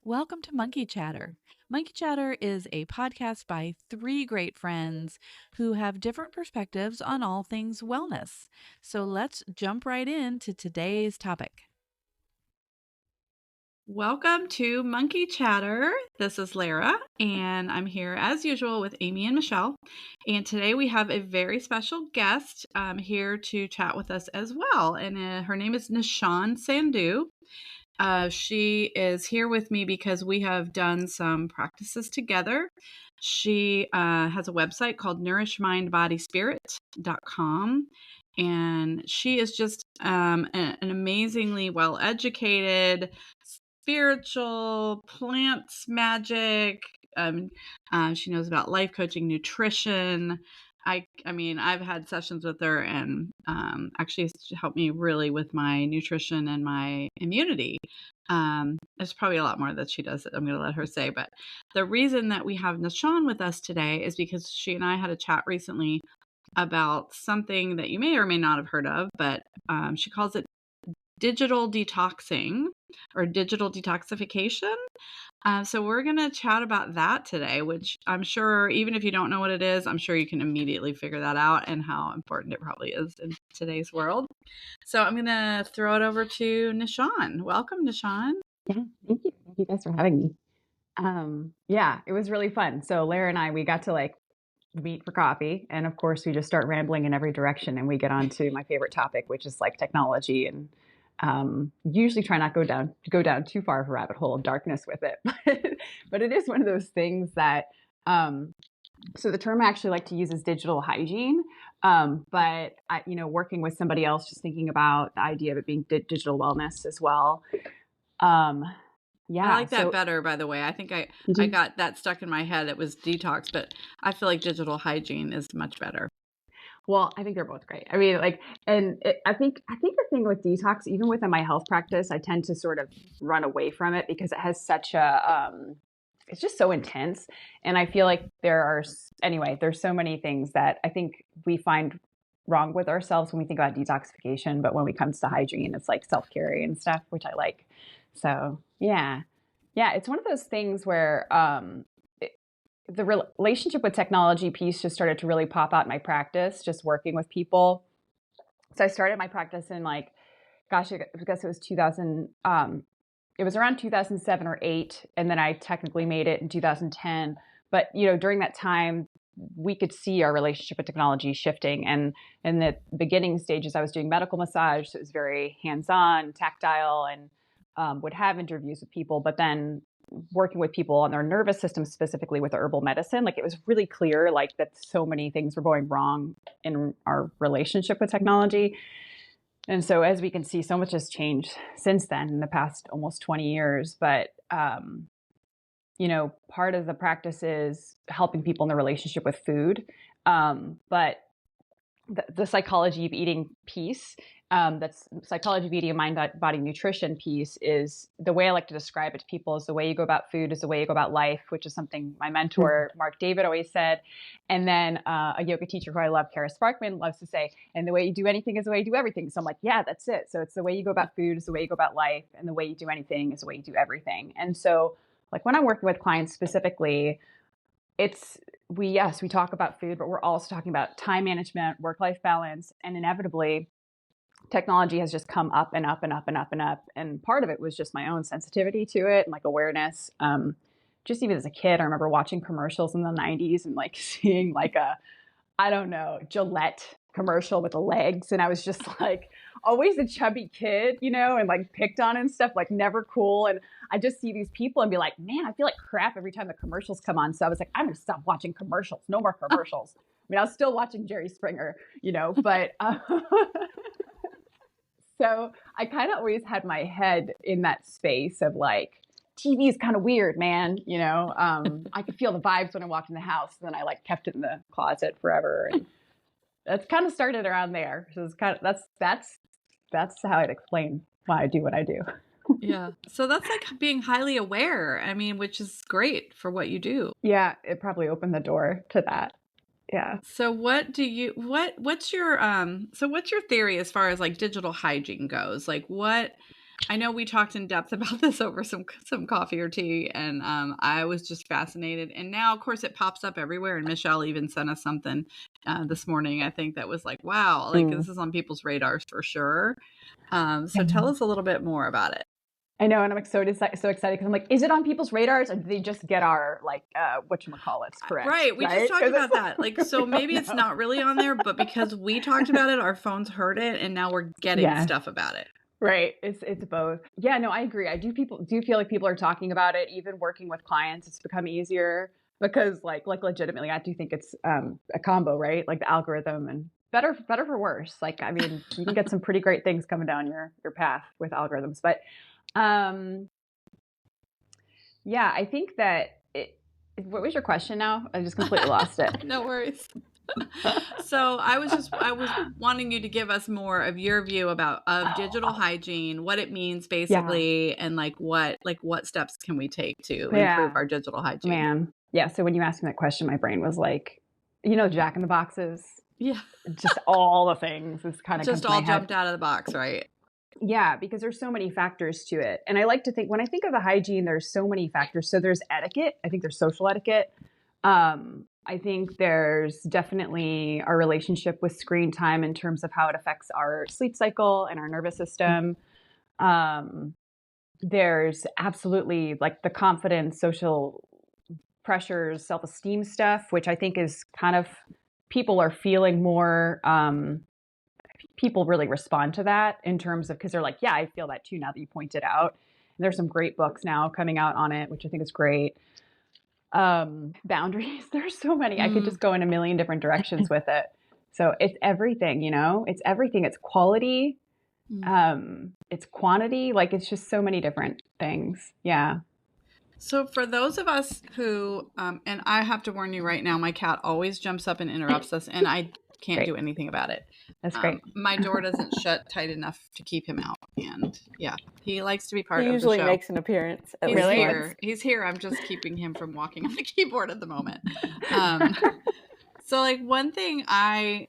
Welcome to Monkey Chatter. Monkey Chatter is a podcast by three great friends who have different perspectives on all things wellness. So let's jump right into today's topic. Welcome to Monkey Chatter. This is Lara, and I'm here as usual with Amy and Michelle. And today we have a very special guest here to chat with us as well. And her name is Nishaan Sandhu. She is here with me because we have done some practices together. She has a website called nourishmindbodyspirit.com. And she is just an amazingly well-educated, spiritual, plants, magic. She knows about life coaching, nutrition. I mean, I've had sessions with her, and actually it's helped me really with my nutrition and my immunity. There's probably a lot more that she does that I'm going to let her say, but the reason that we have Nishaan with us today is because she and I had a chat recently about something that you may or may not have heard of, but she calls it digital detoxing or digital detoxification. So we're going to chat about that today, which I'm sure, even if you don't know what it is, I'm sure you can immediately figure that out and how important it probably is in today's world. So I'm going to throw it over to Nishaan. Welcome, Nishaan. Yeah, thank you. Thank you guys for having me. Yeah, it was really fun. So Lara and I, we got to meet for coffee, and of course we just start rambling in every direction, and we get on to my favorite topic, which is like technology, and usually try not go down too far of a rabbit hole of darkness with it. But it is one of those things that so the term I actually like to use is digital hygiene. But working with somebody else, just thinking about the idea of it being digital wellness as well. Yeah, I like that better, by the way. I think I got that stuck in my head. It was detox, but I feel like digital hygiene is much better. Well, I think they're both great. I mean, I think the thing with detox, even within my health practice, I tend to sort of run away from it because it has such a, it's just so intense. And I feel like there's so many things that I think we find wrong with ourselves when we think about detoxification. But when it comes to hygiene, it's like self-care and stuff, which I like. So yeah, it's one of those things where the relationship with technology piece just started to really pop out in my practice, just working with people. So I started my practice in I guess it was 2000. It was around 2007 or 8, and then I technically made it in 2010. But during that time, we could see our relationship with technology shifting. And in the beginning stages, I was doing medical massage, so it was very hands-on, tactile, and would have interviews with people. But then working with people on their nervous system, specifically with herbal medicine, it was really clear that so many things were going wrong in our relationship with technology. And so as we can see, so much has changed since then in the past almost 20 years. But part of the practice is helping people in their relationship with food. But the psychology of eating piece, that's psychology of eating and mind body nutrition piece, is the way I like to describe it to people is the way you go about food is the way you go about life, which is something my mentor Mark David always said. And then a yoga teacher who I love, Kara Sparkman, loves to say, and the way you do anything is the way you do everything. So I'm like, yeah, that's it. So it's the way you go about food is the way you go about life, and the way you do anything is the way you do everything. And so when I'm working with clients specifically, we talk about food, but we're also talking about time management, work-life balance, and inevitably technology has just come up and up and up and up and up. And part of it was just my own sensitivity to it and awareness. Just even as a kid, I remember watching commercials in the 90s and seeing I don't know, Gillette commercial with the legs. And I was just always a chubby kid, and picked on and stuff, never cool. And I just see these people and be like, man, I feel like crap every time the commercials come on. So I was like, I'm going to stop watching commercials. No more commercials. I mean, I was still watching Jerry Springer, but so I kind of always had my head in that space of TV is kind of weird, man. I could feel the vibes when I walked in the house, and then I kept it in the closet forever. And that's kind of started around there. So it's kind of, that's how I'd explain why I do what I do. Yeah. So that's being highly aware. I mean, which is great for what you do. Yeah. It probably opened the door to that. Yeah. So what's your theory as far as digital hygiene goes? I know we talked in depth about this over some coffee or tea, and I was just fascinated. And now, of course, it pops up everywhere. And Michelle even sent us something this morning, I think, that was like, wow, like this is on people's radars for sure. So tell us a little bit more about it. I know, and I'm so excited because I'm like, is it on people's radars, or do they just get our like whatchamacallits correct? Right. We just talked about that. Like, so maybe it's know. not really on there, but because we talked about it, our phones heard it, and now we're getting stuff about it. Right. It's both. Yeah, no, I agree. I do feel like people are talking about it, even working with clients. It's become easier because like legitimately, I do think it's a combo, right? Like the algorithm and better for worse. Like, I mean, you can get some pretty great things coming down your path with algorithms. But yeah, I think that what was your question now? I just completely lost it. No worries. So I was wanting you to give us more of your view of digital hygiene, what it means basically, and like what steps can we take to improve our digital hygiene? Man. Yeah. So when you asked me that question, my brain was like, Jack in the Boxes. Yeah. Just all the things is kind of just all jumped out of the box, right? Yeah, because there's so many factors to it. And I like to think, when I think of the hygiene, there's so many factors. So there's etiquette. I think there's social etiquette. I think there's definitely our relationship with screen time in terms of how it affects our sleep cycle and our nervous system. There's absolutely like the confidence, social pressures, self-esteem stuff, which I think is kind of, people are feeling more, people really respond to that in terms of, because they're like, yeah, I feel that too now that you pointed out. And there's some great books now coming out on it, which I think is great. Boundaries, there's so many. I could just go in a million different directions with it. So it's everything, it's everything. It's quality, it's quantity, like it's just so many different things. Yeah. So for those of us who, and I have to warn you right now, my cat always jumps up and interrupts us, and I can't do anything about it. That's great. My door doesn't shut tight enough to keep him out, and yeah, he likes to be part of the show. He usually makes an appearance. He's here. I'm just keeping him from walking on the keyboard at the moment. So like one thing I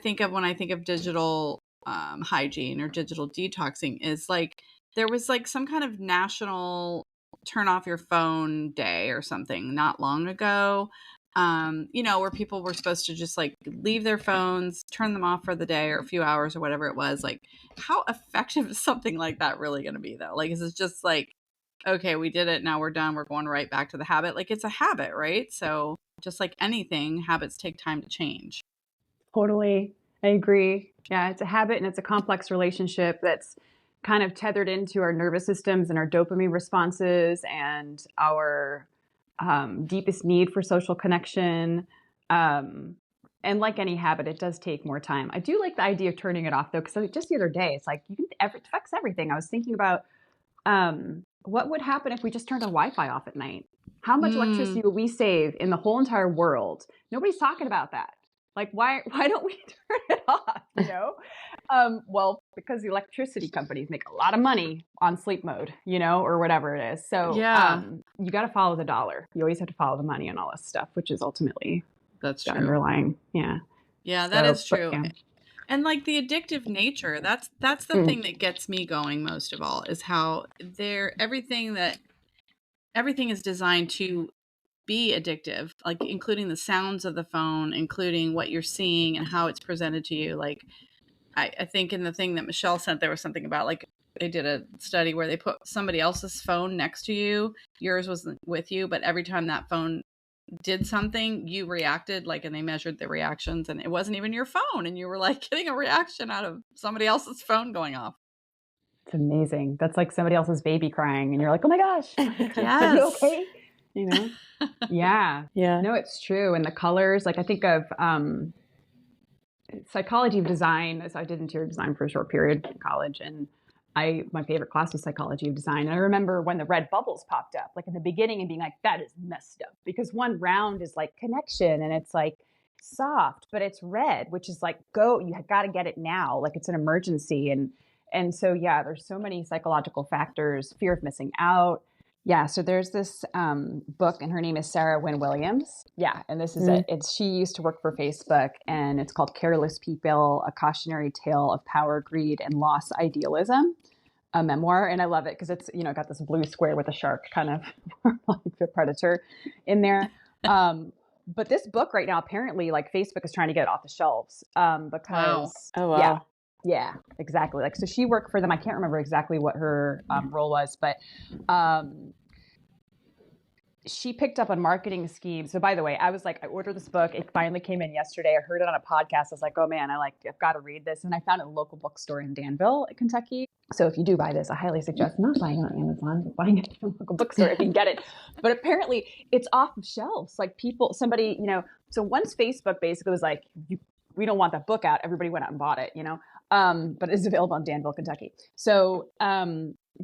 think of when I think of digital hygiene or digital detoxing is like there was like some kind of national turn off your phone day or something not long ago, where people were supposed to just like leave their phones, turn them off for the day or a few hours or whatever it was. Like, how effective is something like that really going to be though? Like, is it just like, okay, we did it, now we're done, we're going right back to the habit? Like, it's a habit, right? So just like anything, habits take time to change. Totally. I agree. Yeah, it's a habit, and it's a complex relationship that's kind of tethered into our nervous systems and our dopamine responses and our deepest need for social connection. And like any habit, it does take more time. I do like the idea of turning it off though, because just the other day, it's like it affects everything. I was thinking about what would happen if we just turned our Wi-Fi off at night? How much electricity would we save in the whole entire world? Nobody's talking about that. Like, why don't we turn it off? Well, because the electricity companies make a lot of money on sleep mode, or whatever it is. So you got to follow the dollar. You always have to follow the money and all this stuff, which is ultimately that's the true. Underlying. Yeah. Yeah, that is true. But, yeah. And like the addictive nature, that's the thing that gets me going most of all, is how everything is designed to be addictive, like including the sounds of the phone, including what you're seeing and how it's presented to you. Like I think in the thing that Michelle sent, there was something about like they did a study where they put somebody else's phone next to you, yours wasn't with you, but every time that phone did something, you reacted, like, and they measured the reactions, and it wasn't even your phone, and you were like getting a reaction out of somebody else's phone going off. It's amazing. That's like somebody else's baby crying, and you're like, oh my gosh, yes. Are you okay? Yeah. No, it's true. And the colors, like I think of psychology of design, as I did interior design for a short period in college, and my favorite class was psychology of design. And I remember when the red bubbles popped up, like in the beginning, and being like, that is messed up, because one round is like connection, and it's like soft, but it's red, which is like, you got to get it now, like it's an emergency. And so yeah, there's so many psychological factors, fear of missing out. Yeah, so there's this book, and her name is Sarah Wynne Williams. Yeah, and this is it. She used to work for Facebook, and it's called Careless People: A Cautionary Tale of Power, Greed, and Lost Idealism. a memoir, and I love it because it's, got this blue square with a shark kind of like the predator in there. But this book right now, apparently, like Facebook is trying to get it off the shelves Wow. because, Oh, wow. yeah, exactly. Like, so she worked for them. I can't remember exactly what her role was, but she picked up a marketing scheme. So by the way, I was like, I ordered this book. It finally came in yesterday. I heard it on a podcast. I was like, oh man, I've got to read this. And I found it in a local bookstore in Danville, Kentucky. So if you do buy this, I highly suggest not buying it on Amazon, but buying it from a local bookstore if you can get it. But apparently it's off of shelves. Like somebody, so once Facebook basically was like, we don't want that book out, everybody went out and bought it, but it's available in Danville, Kentucky. So,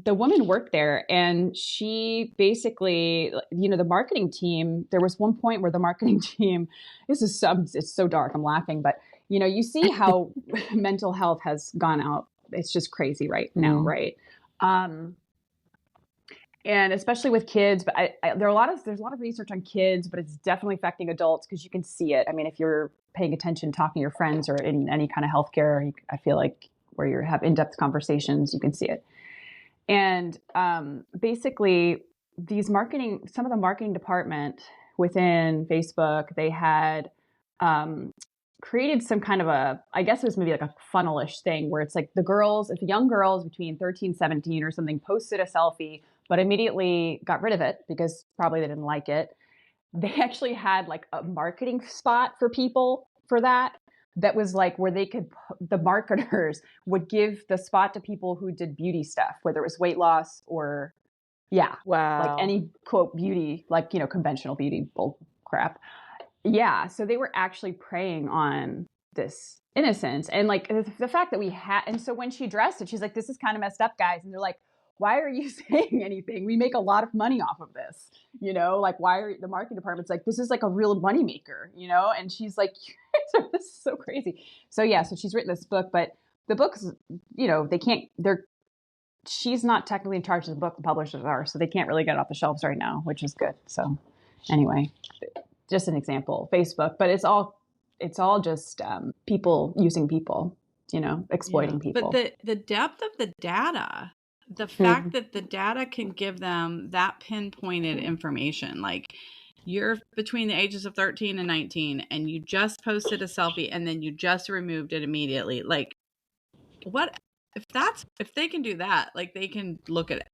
the woman worked there, and she basically, the marketing team, there was one point where the marketing team, it's so dark, I'm laughing, but you see how mental health has gone out. It's just crazy right now. Right. And especially with kids, but there's a lot of research on kids, but it's definitely affecting adults because you can see it. I mean, if you're paying attention, talking to your friends or in any kind of healthcare, I feel like where you have in-depth conversations, you can see it. And basically, some of the marketing department within Facebook, they had created some kind of I guess it was maybe like a funnelish thing where it's like if young girls between 13, 17 or something posted a selfie, but immediately got rid of it because probably they didn't like it. They actually had like a marketing spot for people for that was like where the marketers would give the spot to people who did beauty stuff, whether it was weight loss or, wow, like any quote beauty, like, conventional beauty bull crap. Yeah. So they were actually preying on this innocence. And like the fact that and so when she addressed it, she's like, this is kind of messed up, guys. And they're like, why are you saying anything? We make a lot of money off of this, like why are the marketing department's like, this is like a real moneymaker, and she's like, this is so crazy. So yeah, so she's written this book, but the books, she's not technically in charge of the book, the publishers are, so they can't really get it off the shelves right now, which is good. So anyway, just an example, Facebook, but it's all just people using people, exploiting people. But the depth of the data, the fact that the data can give them that pinpointed information, like you're between the ages of 13 and 19 and you just posted a selfie and then you just removed it immediately. Like if they can do that, like they can look at it.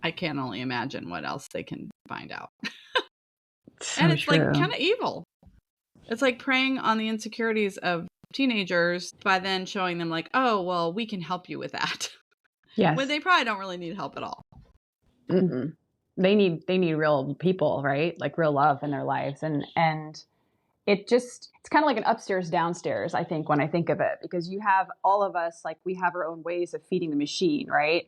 I can't only imagine what else they can find out. And it's true. Like kind of evil. It's like preying on the insecurities of teenagers by then showing them like, oh, well, we can help you with that. Yes. When they probably don't really need help at all. Mm-mm. They need real people, right? Like real love in their lives. And it's kind of like an upstairs, downstairs, I think, when I think of it, because you have all of us, like we have our own ways of feeding the machine, right?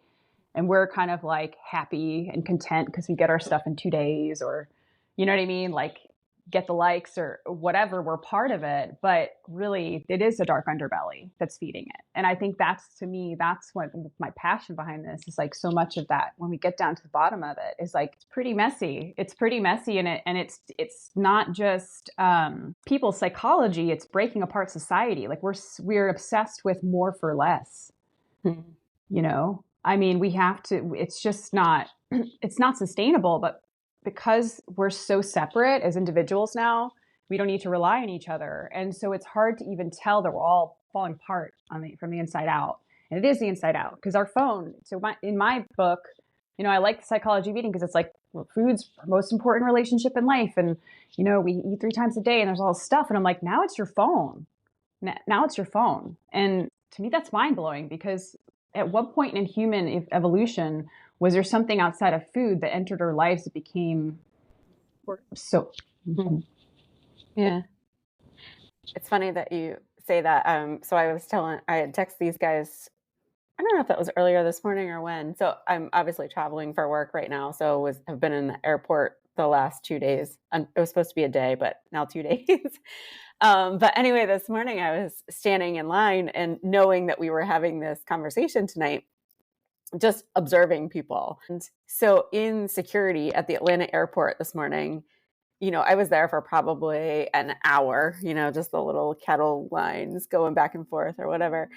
And we're kind of like happy and content because we get our stuff in 2 days, or, you know what I mean? Like get the likes or whatever, we're part of it, but really it is a dark underbelly that's feeding it. And I think that's what my passion behind this is, like so much of that when we get down to the bottom of it is like, it's pretty messy and it's not just people's psychology, it's breaking apart society. Like we're obsessed with more for less. I mean, we have to, it's not sustainable, but because we're so separate as individuals now, we don't need to rely on each other. And so it's hard to even tell that we're all falling apart from the inside out. And it is the inside out because our phone. So in my book, I like the psychology of eating because it's like, well, food's our most important relationship in life. And, we eat 3 times a day and there's all this stuff. And I'm like, now it's your phone. Now it's your phone. And to me, that's mind blowing because at what point in human evolution was there something outside of food that entered our lives that became so? Mm-hmm. Yeah. It's funny that you say that. So I had texted these guys, I don't know if that was earlier this morning or when. So I'm obviously traveling for work right now. So have been in the airport the last 2 days. It was supposed to be a day, but now 2 days. But anyway, this morning I was standing in line and knowing that we were having this conversation tonight, just observing people. And so in security at the Atlanta airport this morning, I was there for probably an hour, just the little kettle lines going back and forth or whatever.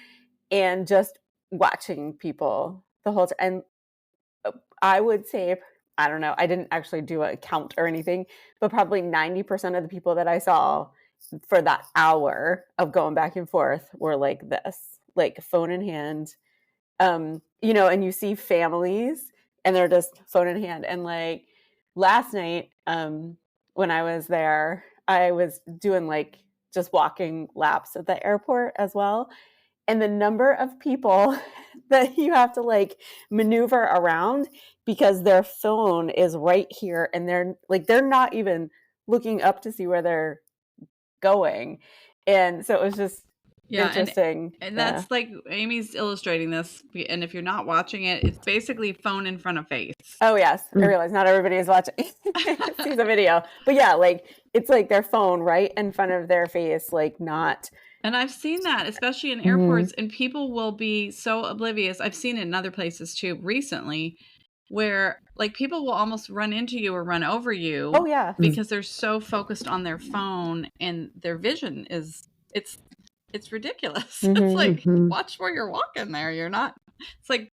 And just watching people the whole time. And I would say, I don't know, I didn't actually do a count or anything, but probably 90% of the people that I saw for that hour of going back and forth were like this, like phone in hand. You know, and you see families and they're just phone in hand. And like last night, when I was there, I was doing like just walking laps at the airport as well. And the number of people that you have to like maneuver around because their phone is right here and they're not even looking up to see where they're going. And so it was just interesting. And that's like Amy's illustrating this. And if you're not watching it, it's basically phone in front of face. Oh, yes. I realize not everybody is watching, sees a video. But yeah, like it's like their phone right in front of their face, like not. And I've seen that, especially in airports, and people will be so oblivious. I've seen it in other places too recently, where like people will almost run into you or run over you. Oh, yeah. Because they're so focused on their phone and their vision is, it's ridiculous. It's like, watch where you're walking there. You're not, it's like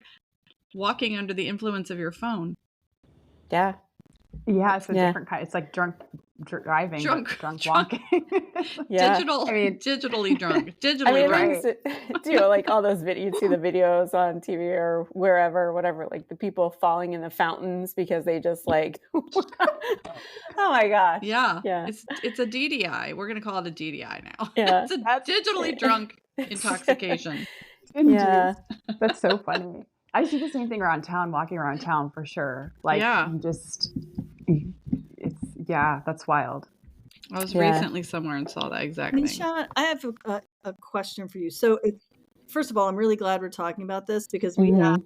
walking under the influence of your phone. Yeah. Yeah, it's a different kind. It's like drunk driving, drunk walking. Yeah. Digitally drunk. Digitally drunk. Do like all those videos, you see the videos on TV or wherever, whatever, like the people falling in the fountains because they just like, oh my gosh. Yeah. It's a DDI. We're going to call it a DDI now. Yeah. It's a digitally drunk intoxication. Yeah. That's so funny. I see the same thing around town, walking around town for sure. Like, that's wild. I was recently somewhere and saw that exact thing. Nishaan, I have a question for you. So, first of all, I'm really glad we're talking about this because we have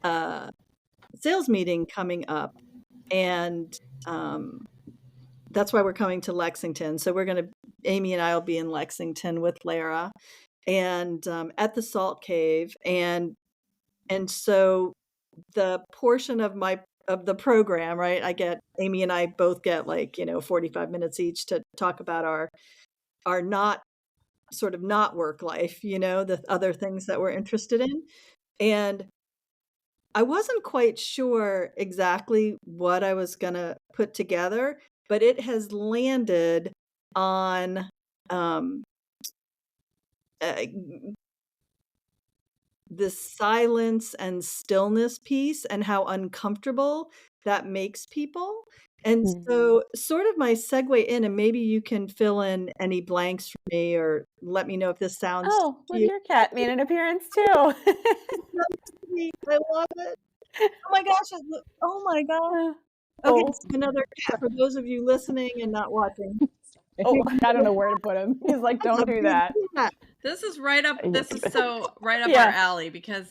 a sales meeting coming up, and that's why we're coming to Lexington. So Amy and I will be in Lexington with Lara, and at the Salt Cave, and so the portion of the program, right? Amy and I both get like 45 minutes each to talk about our not work life, the other things that we're interested in, and I wasn't quite sure exactly what I was gonna put together, but it has landed on the silence and stillness piece and how uncomfortable that makes people. And so sort of my segue in, and maybe you can fill in any blanks for me or let me know if this sounds look, your cat made an appearance too. I love it. Oh my gosh. Oh my god. Okay, so another cat for those of you listening and not watching. I don't know where to put him. He's like, don't do that. This is right up our alley because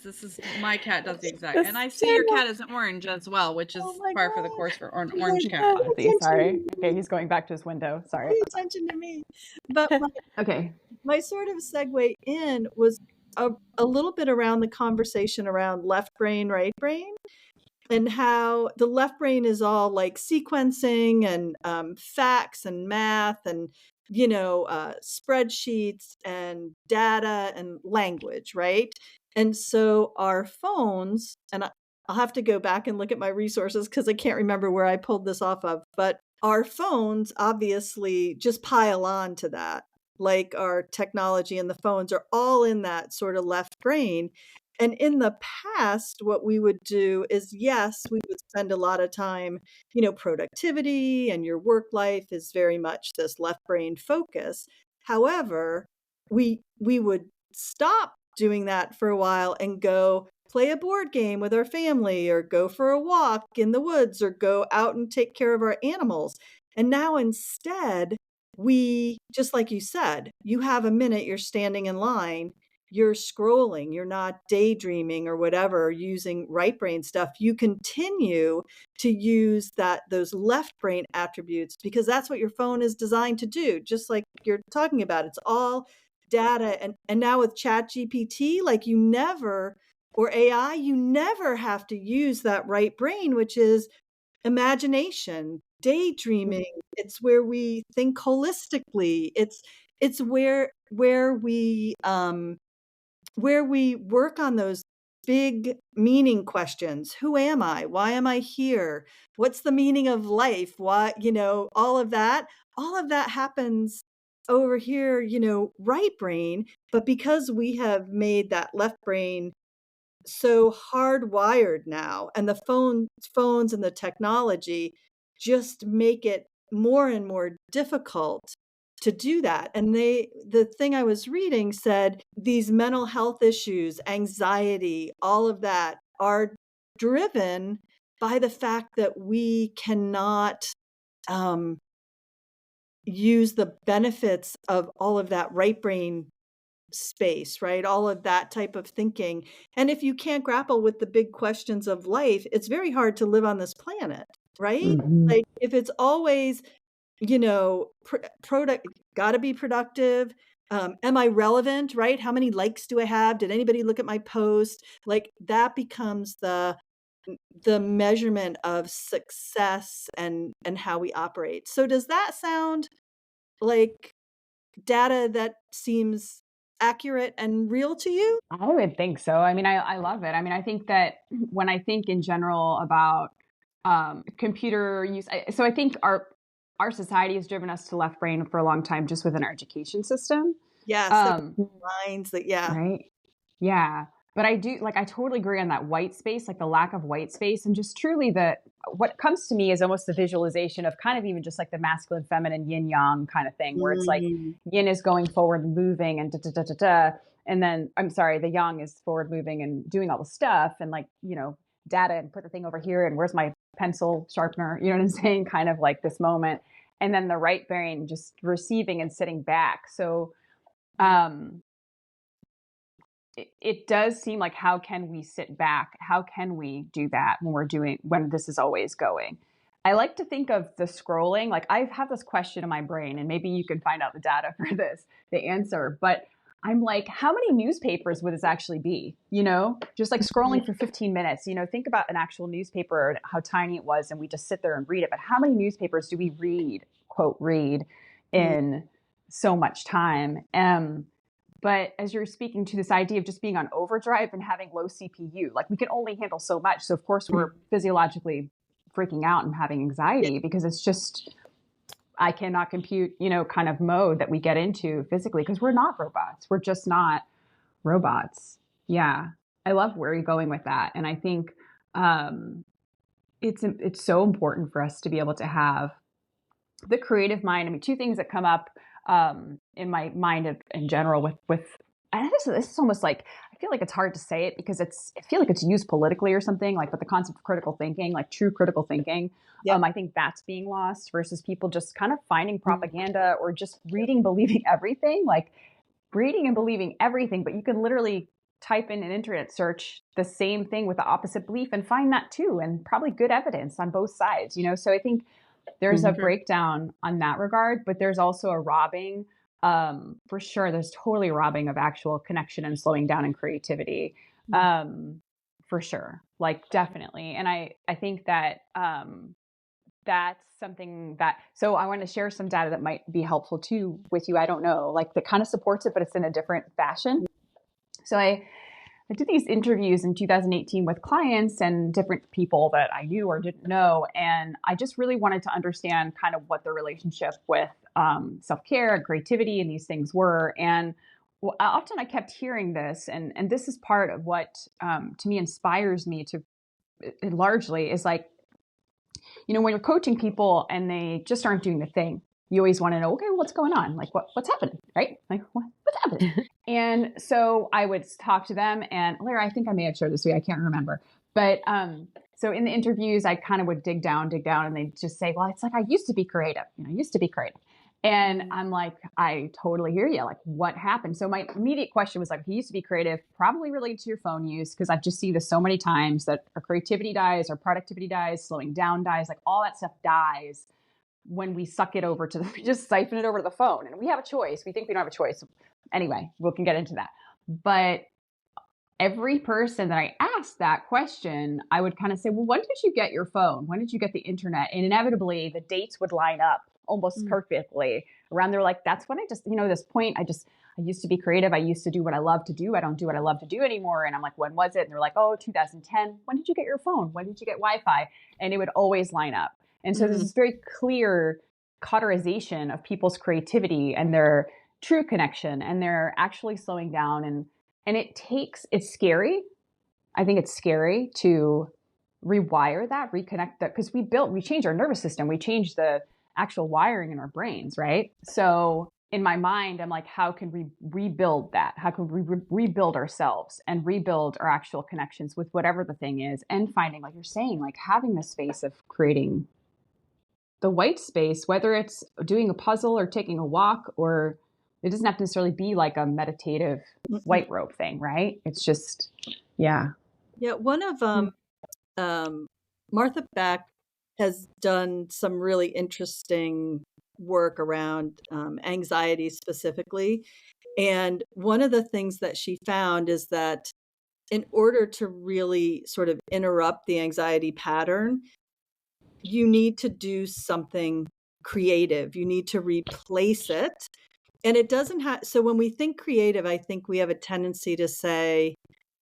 my cat does the exact. And I see your cat is orange as well, which is par for the course for an orange cat. Sorry. Okay, he's going back to his window. Sorry. Pay attention to me. But my sort of segue in was a little bit around the conversation around left brain, right brain, and how the left brain is all like sequencing and facts and math and spreadsheets and data and language, right? And so our phones, and I'll have to go back and look at my resources because I can't remember where I pulled this off of, but our phones obviously just pile on to that. Like our technology and the phones are all in that sort of left brain. And in the past, what we would do is, yes, we would spend a lot of time, productivity and your work life is very much this left brain focus. However, we would stop doing that for a while and go play a board game with our family or go for a walk in the woods or go out and take care of our animals. And now instead, we, just like you said, you have a minute, you're standing in line, you're scrolling, you're not daydreaming or whatever, using right brain stuff. You continue to use those left brain attributes because that's what your phone is designed to do. Just like you're talking about, it's all data. And now with ChatGPT, like or AI, you never have to use that right brain, which is imagination, daydreaming. It's where we think holistically. It's where we work on those big meaning questions. Who am I? Why am I here? What's the meaning of life? Why, all of that happens over here, right brain. But because we have made that left brain so hardwired now, and the phones and the technology just make it more and more difficult to do that. And the thing I was reading said these mental health issues, anxiety, all of that are driven by the fact that we cannot use the benefits of all of that right brain space, right? All of that type of thinking. And if you can't grapple with the big questions of life, it's very hard to live on this planet, right? Mhm. Like if it's always, product, got to be productive. Am I relevant, right? How many likes do I have? Did anybody look at my post? Like that becomes the measurement of success and how we operate. So does that sound like data that seems accurate and real to you? I would think so. I mean, I love it. I mean, I think that when I think in general about computer use, so I think our society has driven us to left brain for a long time, just within our education system. Yes, the Um, lines that, yeah. right? Yeah. But I do I totally agree on that white space, like the lack of white space, and just truly what comes to me is almost the visualization of kind of even just like the masculine, feminine, yin yang kind of thing, where it's like Mm. yin is going forward and moving and da da da da da. And then I'm sorry, the yang is forward moving and doing all the stuff and like, data and put the thing over here and where's my pencil sharpener, you know what I'm saying? Kind of like this moment. And then the right brain just receiving and sitting back. So it does seem like, how can we sit back? How can we do that when this is always going? I like to think of the scrolling. Like I have this question in my brain, and maybe you can find out the data for the answer. But I'm like, how many newspapers would this actually be? Just like scrolling for 15 minutes. Think about an actual newspaper and how tiny it was, and we just sit there and read it. But how many newspapers do we read, quote, read in so much time? But as you're speaking to this idea of just being on overdrive and having low CPU, like we can only handle so much. So of course we're physiologically freaking out and having anxiety because it's just, I cannot compute, kind of mode that we get into physically because we're not robots. We're just not robots. Yeah. I love where you're going with that. And I think it's so important for us to be able to have the creative mind. I mean, two things that come up in my mind in general with and this is almost like, I feel like it's hard to say it because I feel like it's used politically or something, like, but the concept of critical thinking, like true critical thinking, Yep. I think that's being lost versus people just kind of finding propaganda or just believing everything, like reading and believing everything, but you can literally type in an internet search the same thing with the opposite belief and find that too, and probably good evidence on both sides, So I think there's a breakdown on that regard, but there's also a robbing. For sure, there's totally a robbing of actual connection and slowing down and creativity. For sure, like definitely. And I think that that's something so I want to share some data that might be helpful too with you. I don't know, like that kind of supports it, but it's in a different fashion. So I did these interviews in 2018 with clients and different people that I knew or didn't know. And I just really wanted to understand kind of what their relationship with self-care and creativity and these things were. And often I kept hearing this, and this is part of what to me inspires me to largely is like, when you're coaching people and they just aren't doing the thing, you always want to know, okay, what's going on? Like what's happening, right? Like what's happening? And so I would talk to them, and Larry, I think I may have shared this with you. I can't remember. But so in the interviews, I kind of would dig down, and they'd just say, well, it's like, I used to be creative. I used to be creative. And I'm like, I totally hear you. Like, what happened? So my immediate question was like, he used to be creative, probably related to your phone use, because I've just seen this so many times that our creativity dies, our productivity dies, slowing down dies, like all that stuff dies when we suck it over we just siphon it over to the phone. And we have a choice. We think we don't have a choice. Anyway, we can get into that. But every person that I asked that question, I would kind of say, well, when did you get your phone? When did you get the internet? And inevitably the dates would line up almost perfectly around there. Like, that's when I just, this point, I used to be creative. I used to do what I love to do. I don't do what I love to do anymore. And I'm like, when was it? And they're like, oh, 2010. When did you get your phone? When did you get Wi-Fi? And it would always line up. And so there's this very clear cauterization of people's creativity and their true connection, and they're actually slowing down. And it's scary. I think it's scary to rewire that, reconnect that, because we changed our nervous system. We changed the actual wiring in our brains, right? So in my mind, I'm like, how can we rebuild that? How can we rebuild ourselves and rebuild our actual connections with whatever the thing is? And finding, like you're saying, like having the space of creating the white space, whether it's doing a puzzle or taking a walk, or it doesn't have to necessarily be like a meditative white robe thing, right? It's just, yeah. Yeah, one of Martha Beck has done some really interesting work around anxiety specifically. And one of the things that she found is that in order to really sort of interrupt the anxiety pattern, you need to do something creative. You need to replace it. And it doesn't have, so when we think creative, I think we have a tendency to say,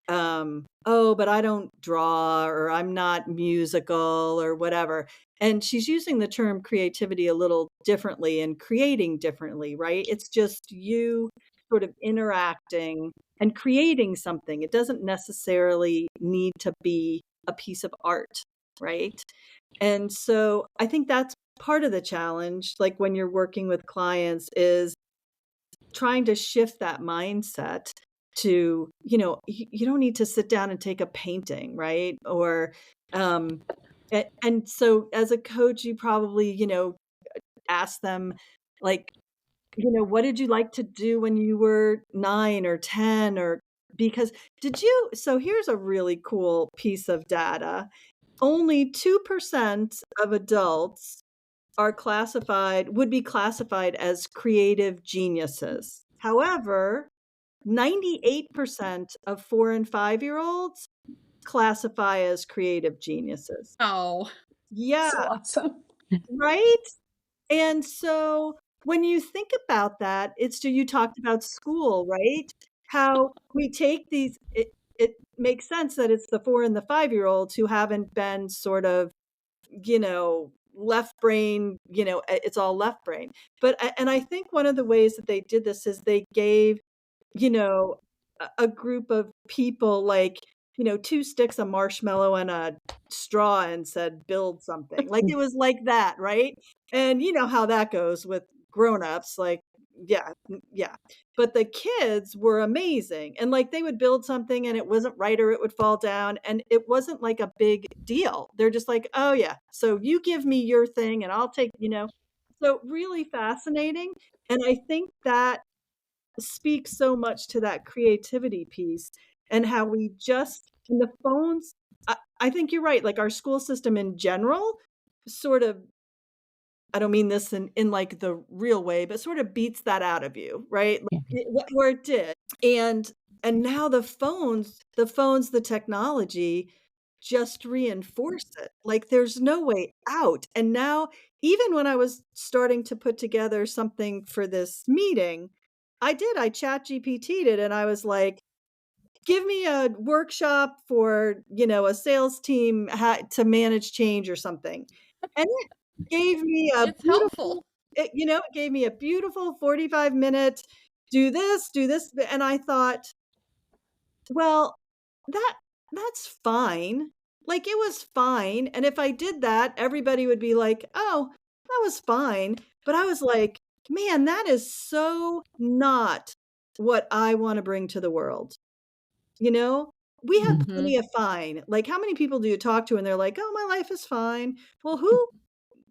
oh, but I don't draw, or I'm not musical, or whatever. And she's using the term creativity a little differently and creating differently, right? It's just you sort of interacting and creating something. It doesn't necessarily need to be a piece of art, right? And so I think that's part of the challenge, like when you're working with clients, is trying to shift that mindset to, you don't need to sit down and take a painting, right? Or, and so as a coach, you probably, ask them, like, what did you like to do when you were 9 or 10? Or because so here's a really cool piece of data. Only 2% of adults would be classified as creative geniuses. However, 98% of 4 and 5-year-olds classify as creative geniuses. Oh, Yeah, So awesome. right? And so when you think about that, you talked about school, right? How we take it makes sense that it's the 4 and the 5-year-olds who haven't been sort of, left brain, it's all left brain. And I think one of the ways that they did this is they gave, you know, a group of people, like, 2 sticks of marshmallow and a straw, and said, build something. Like, it was like that, right? And you know how that goes with grown-ups, like, yeah, yeah. But the kids were amazing. And like, they would build something and it wasn't right, or it would fall down, and it wasn't like a big deal. They're just like, oh yeah, so you give me your thing and I'll take, so really fascinating. And I think that speaks so much to that creativity piece, and how we just, in the phones, I think you're right. Like, our school system in general sort of, I don't mean this in like the real way, but sort of beats that out of you, right? Like, where it did. And now the the technology just reinforce it. Like, there's no way out. And now, even when I was starting to put together something for this meeting, I chat GPT'd it, and I was like, give me a workshop for, a sales team to manage change or something. And it gave me a it's helpful. it gave me a beautiful 45-minute, do this. And I thought, well, that's fine. Like, it was fine. And if I did that, everybody would be like, oh, that was fine. But I was like, man, that is so not what I want to bring to the world. You know, we have plenty of fine. Like, how many people do you talk to and they're like, oh, my life is fine? Well, who?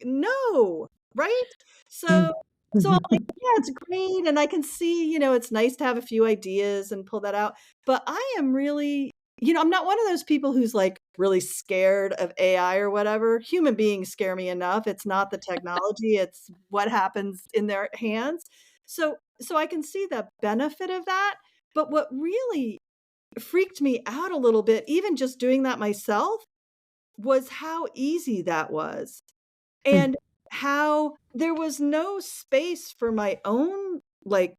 No, right? So I'm like, yeah, it's great, and I can see, it's nice to have a few ideas and pull that out, but I am really, I'm not one of those people who's, like, really scared of AI or whatever. Human beings scare me enough. It's not the technology, it's what happens in their hands. So I can see the benefit of that, but what really freaked me out a little bit, even just doing that myself, was how easy that was. And how there was no space for my own, like,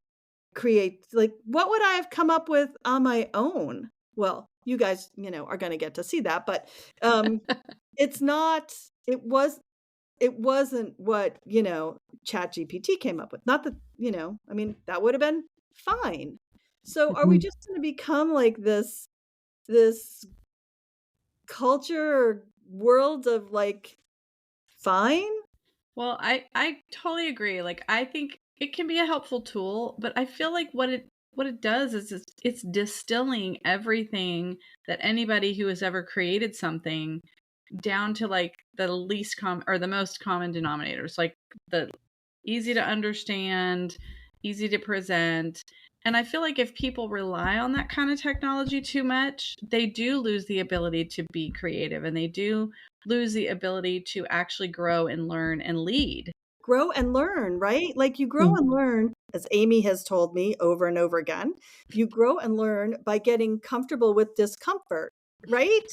create, like, what would I have come up with on my own? Well, you guys, are going to get to see that, but it's not, it wasn't what, ChatGPT came up with. Not that, I mean, that would have been fine. So are we Mhm. just going to become like this culture or world of like fine? Well, I totally agree. Like, I think it can be a helpful tool, but I feel like what it does is it's distilling everything that anybody who has ever created something down to like the least common or the most common denominators, like the easy to understand, easy to present. And I feel like if people rely on that kind of technology too much, they do lose the ability to be creative, and they do lose the ability to actually grow and learn and lead. Grow and learn, right? Like you grow and learn, as Amy has told me over and over again, you grow and learn by getting comfortable with discomfort, right?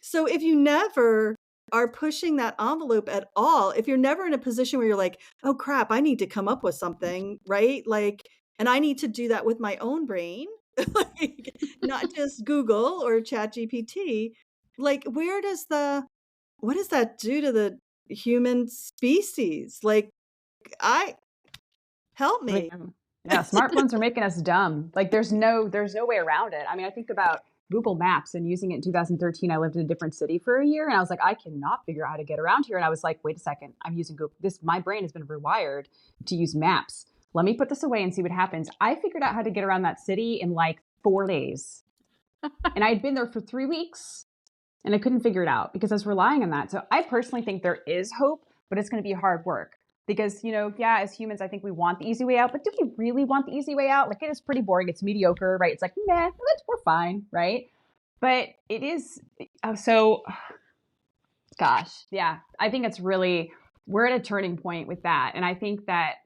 So if you never are pushing that envelope at all, if you're never in a position where you're like, oh crap, I need to come up with something, right? Like, and I need to do that with my own brain, like not just Google or Chat GPT. Like, what does that do to the human species? Like, I help I mean, me. yeah, smartphones are making us dumb. Like there's no way around it. I mean, I think about Google Maps and using it in 2013. I lived in a different city for a year and I was like, I cannot figure out how to get around here. And I was like, wait a second, I'm using Google. My brain has been rewired to use maps. Let me put this away and see what happens. I figured out how to get around that city in like 4 days. And I had been there for 3 weeks and I couldn't figure it out because I was relying on that. So I personally think there is hope, but it's going to be hard work because, yeah, as humans, I think we want the easy way out, but do we really want the easy way out? Like, it is pretty boring. It's mediocre, right? It's like, nah, we're fine, right? But it is so, gosh, yeah, I think it's really, we're at a turning point with that. And I think that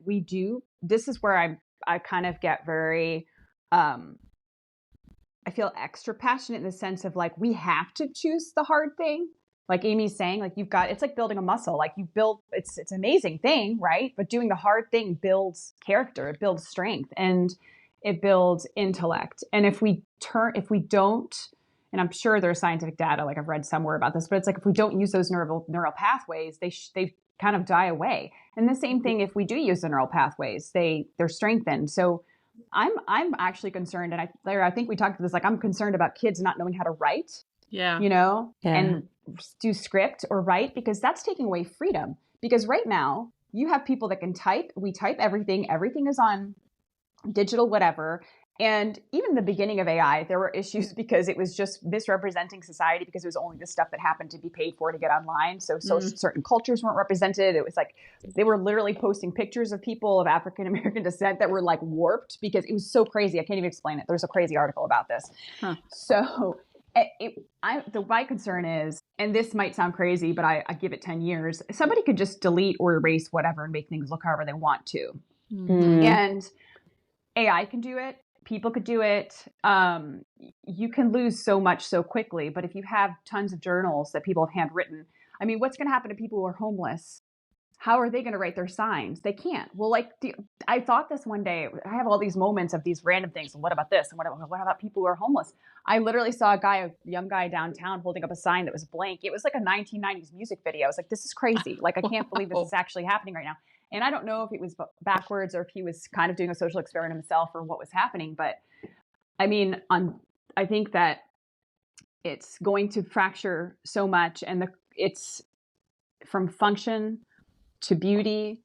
this is where I kind of get very, I feel extra passionate in the sense of like, we have to choose the hard thing. Like Amy's saying, like it's like building a muscle. Like it's an amazing thing, right? But doing the hard thing builds character, it builds strength, and it builds intellect. And if we don't, and I'm sure there's scientific data, like I've read somewhere about this, but it's like if we don't use those neural pathways, they kind of die away. And the same thing if we do use the neural pathways, they're strengthened. So I'm actually concerned, and I think we talked about this. Like, I'm concerned about kids not knowing how to write, Yeah. and do script or write, because that's taking away freedom. Because right now you have people that can type. We type everything. Everything is on digital, whatever. And even the beginning of AI, there were issues because it was just misrepresenting society because it was only the stuff that happened to be paid for to get online. So certain cultures weren't represented. It was like they were literally posting pictures of people of African American descent that were like warped because it was so crazy. I can't even explain it. There's a crazy article about this. Huh. So my concern is, and this might sound crazy, but I give it 10 years. Somebody could just delete or erase whatever and make things look however they want to. Mm. And AI can do it. People could do it. You can lose so much so quickly. But if you have tons of journals that people have handwritten, I mean, what's going to happen to people who are homeless? How are they going to write their signs? They can't. Well, I thought this one day. I have all these moments of these random things. And what about this? And what about people who are homeless? I literally saw a young guy downtown holding up a sign that was blank. It was like a 1990s music video. I was like, this is crazy. Like, I can't believe this is actually happening right now. And I don't know if it was backwards or if he was kind of doing a social experiment himself or what was happening. But I mean, I think that it's going to fracture so much. And it's from function to beauty.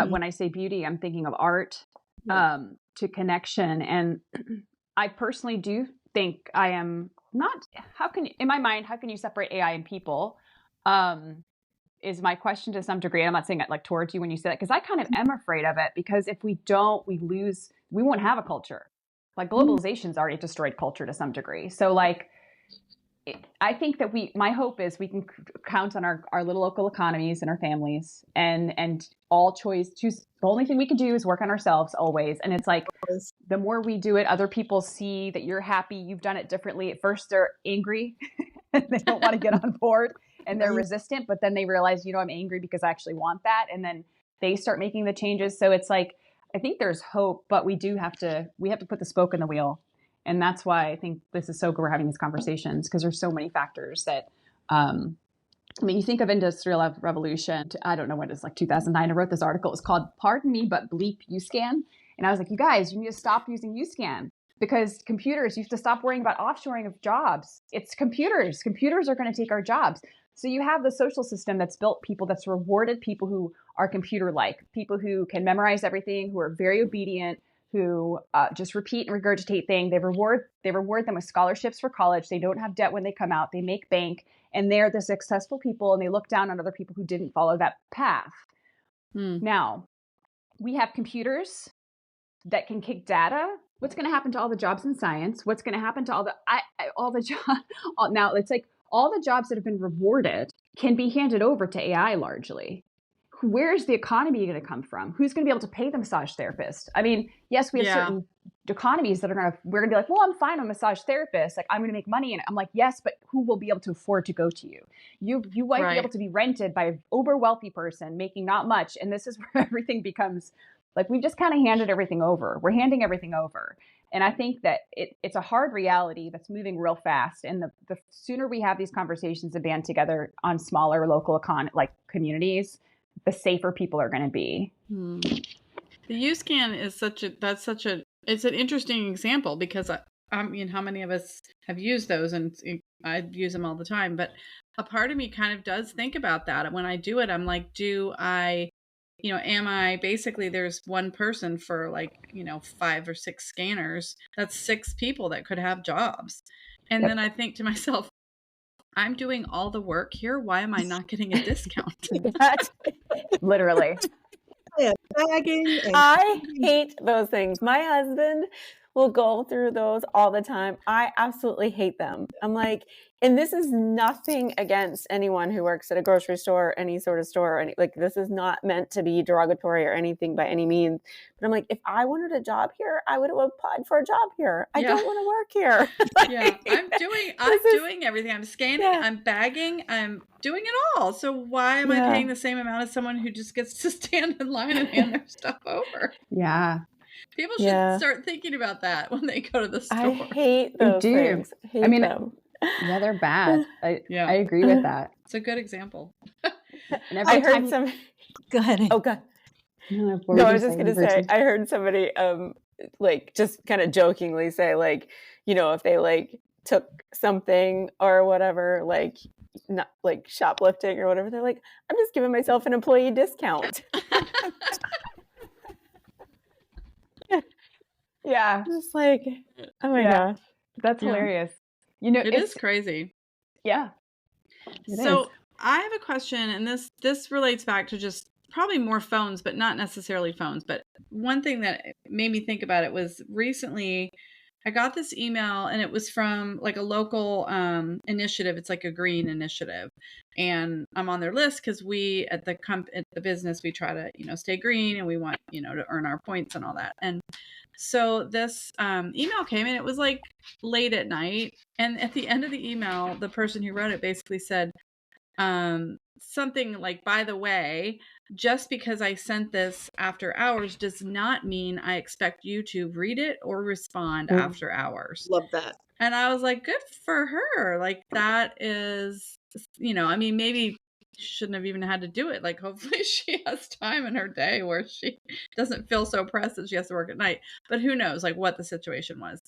When I say beauty, I'm thinking of art, to connection. And I personally do think I am not, in my mind, how can you separate AI and people? Is my question to some degree. I'm not saying it like towards you when you say that, because I kind of am afraid of it, because if we don't, we won't have a culture. Like, globalization's already destroyed culture to some degree. So like, I think that my hope is we can count on our little local economies and our families, and all choose. The only thing we can do is work on ourselves always. And it's like, the more we do it, other people see that you're happy, you've done it differently. At first they're angry and they don't want to get on board and they're resistant, but then they realize, I'm angry because I actually want that. And then they start making the changes. So it's like, I think there's hope, but we have to put the spoke in the wheel. And that's why I think this is so good we're having these conversations, because there's so many factors that, I mean, you think of industrial revolution, I don't know when it's like 2009. I wrote this article. It was called Pardon Me, but Bleep UScan. And I was like, you guys, you need to stop using UScan, because computers, you have to stop worrying about offshoring of jobs. It's computers. Computers are going to take our jobs. So you have the social system that's built people, that's rewarded people who are computer-like, people who can memorize everything, who are very obedient, who just repeat and regurgitate things. They reward them with scholarships for college. They don't have debt when they come out. They make bank, and they're the successful people, and they look down on other people who didn't follow that path. Now, we have computers that can kick data. What's going to happen to all the jobs in science? What's going to happen to all the jobs? Now, it's like all the jobs that have been rewarded can be handed over to AI largely. Where's the economy going to come from? Who's going to be able to pay the massage therapist? I mean, yes, we have certain economies that we're going to be like, well, I'm fine, I'm a massage therapist. Like, I'm going to make money. And I'm like, yes, but who will be able to afford to go to you? You might be able to be rented by an uber wealthy person making not much. And this is where everything becomes like, we just kind of handed everything over. We're handing everything over. And I think that it's a hard reality that's moving real fast. And the sooner we have these conversations and band together on smaller local communities, the safer people are going to be. The UScan is it's an interesting example, because I mean, how many of us have used those, and I use them all the time, but a part of me kind of does think about that. When I do it, I'm like, am I basically, there's one person for 5 or 6 scanners. That's 6 people that could have jobs. And then I think to myself, I'm doing all the work here. Why am I not getting a discount? Literally. I hate those things. My husband will go through those all the time. I absolutely hate them. I'm like, and this is nothing against anyone who works at a grocery store, or any sort of store, or this is not meant to be derogatory or anything by any means. But I'm like, if I wanted a job here, I would have applied for a job here. I don't want to work here. I'm doing everything. I'm scanning, I'm bagging, I'm doing it all. So why am I paying the same amount as someone who just gets to stand in line and hand their stuff over? Yeah. People should start thinking about that when they go to the store. I hate those things. I mean, them. Yeah, they're bad. I agree with that. It's a good example. I heard some. Go ahead. Oh, God. No, I was just going to say, I heard somebody just kind of jokingly say, if they took something or whatever, not shoplifting or whatever, they're like, I'm just giving myself an employee discount. Yeah. Just like, oh my gosh. That's hilarious. It is crazy. Yeah. So I have a question, and this relates back to just probably more phones, but not necessarily phones. But one thing that made me think about it was recently I got this email, and it was from a local initiative. It's like a green initiative, and I'm on their list because we at the business, we try to stay green, and we want to earn our points and all that. And so this email came, and it was late at night, and at the end of the email, the person who wrote it basically said something like, by the way, just because I sent this after hours does not mean I expect you to read it or respond after hours. Love that. And I was like, good for her. That is, I mean, maybe she shouldn't have even had to do it. Hopefully she has time in her day where she doesn't feel so pressed that she has to work at night. But who knows, what the situation was.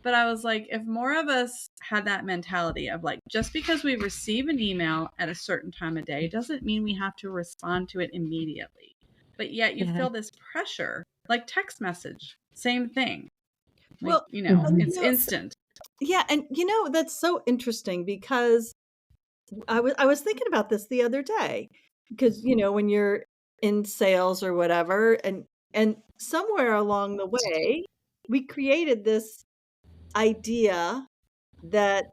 But I was like, if more of us had that mentality of just because we receive an email at a certain time of day doesn't mean we have to respond to it immediately. But yet you feel this pressure, text message, same thing. It's instant. Yeah. And that's so interesting, because I was thinking about this the other day, because, when you're in sales or whatever, and somewhere along the way, we created this idea that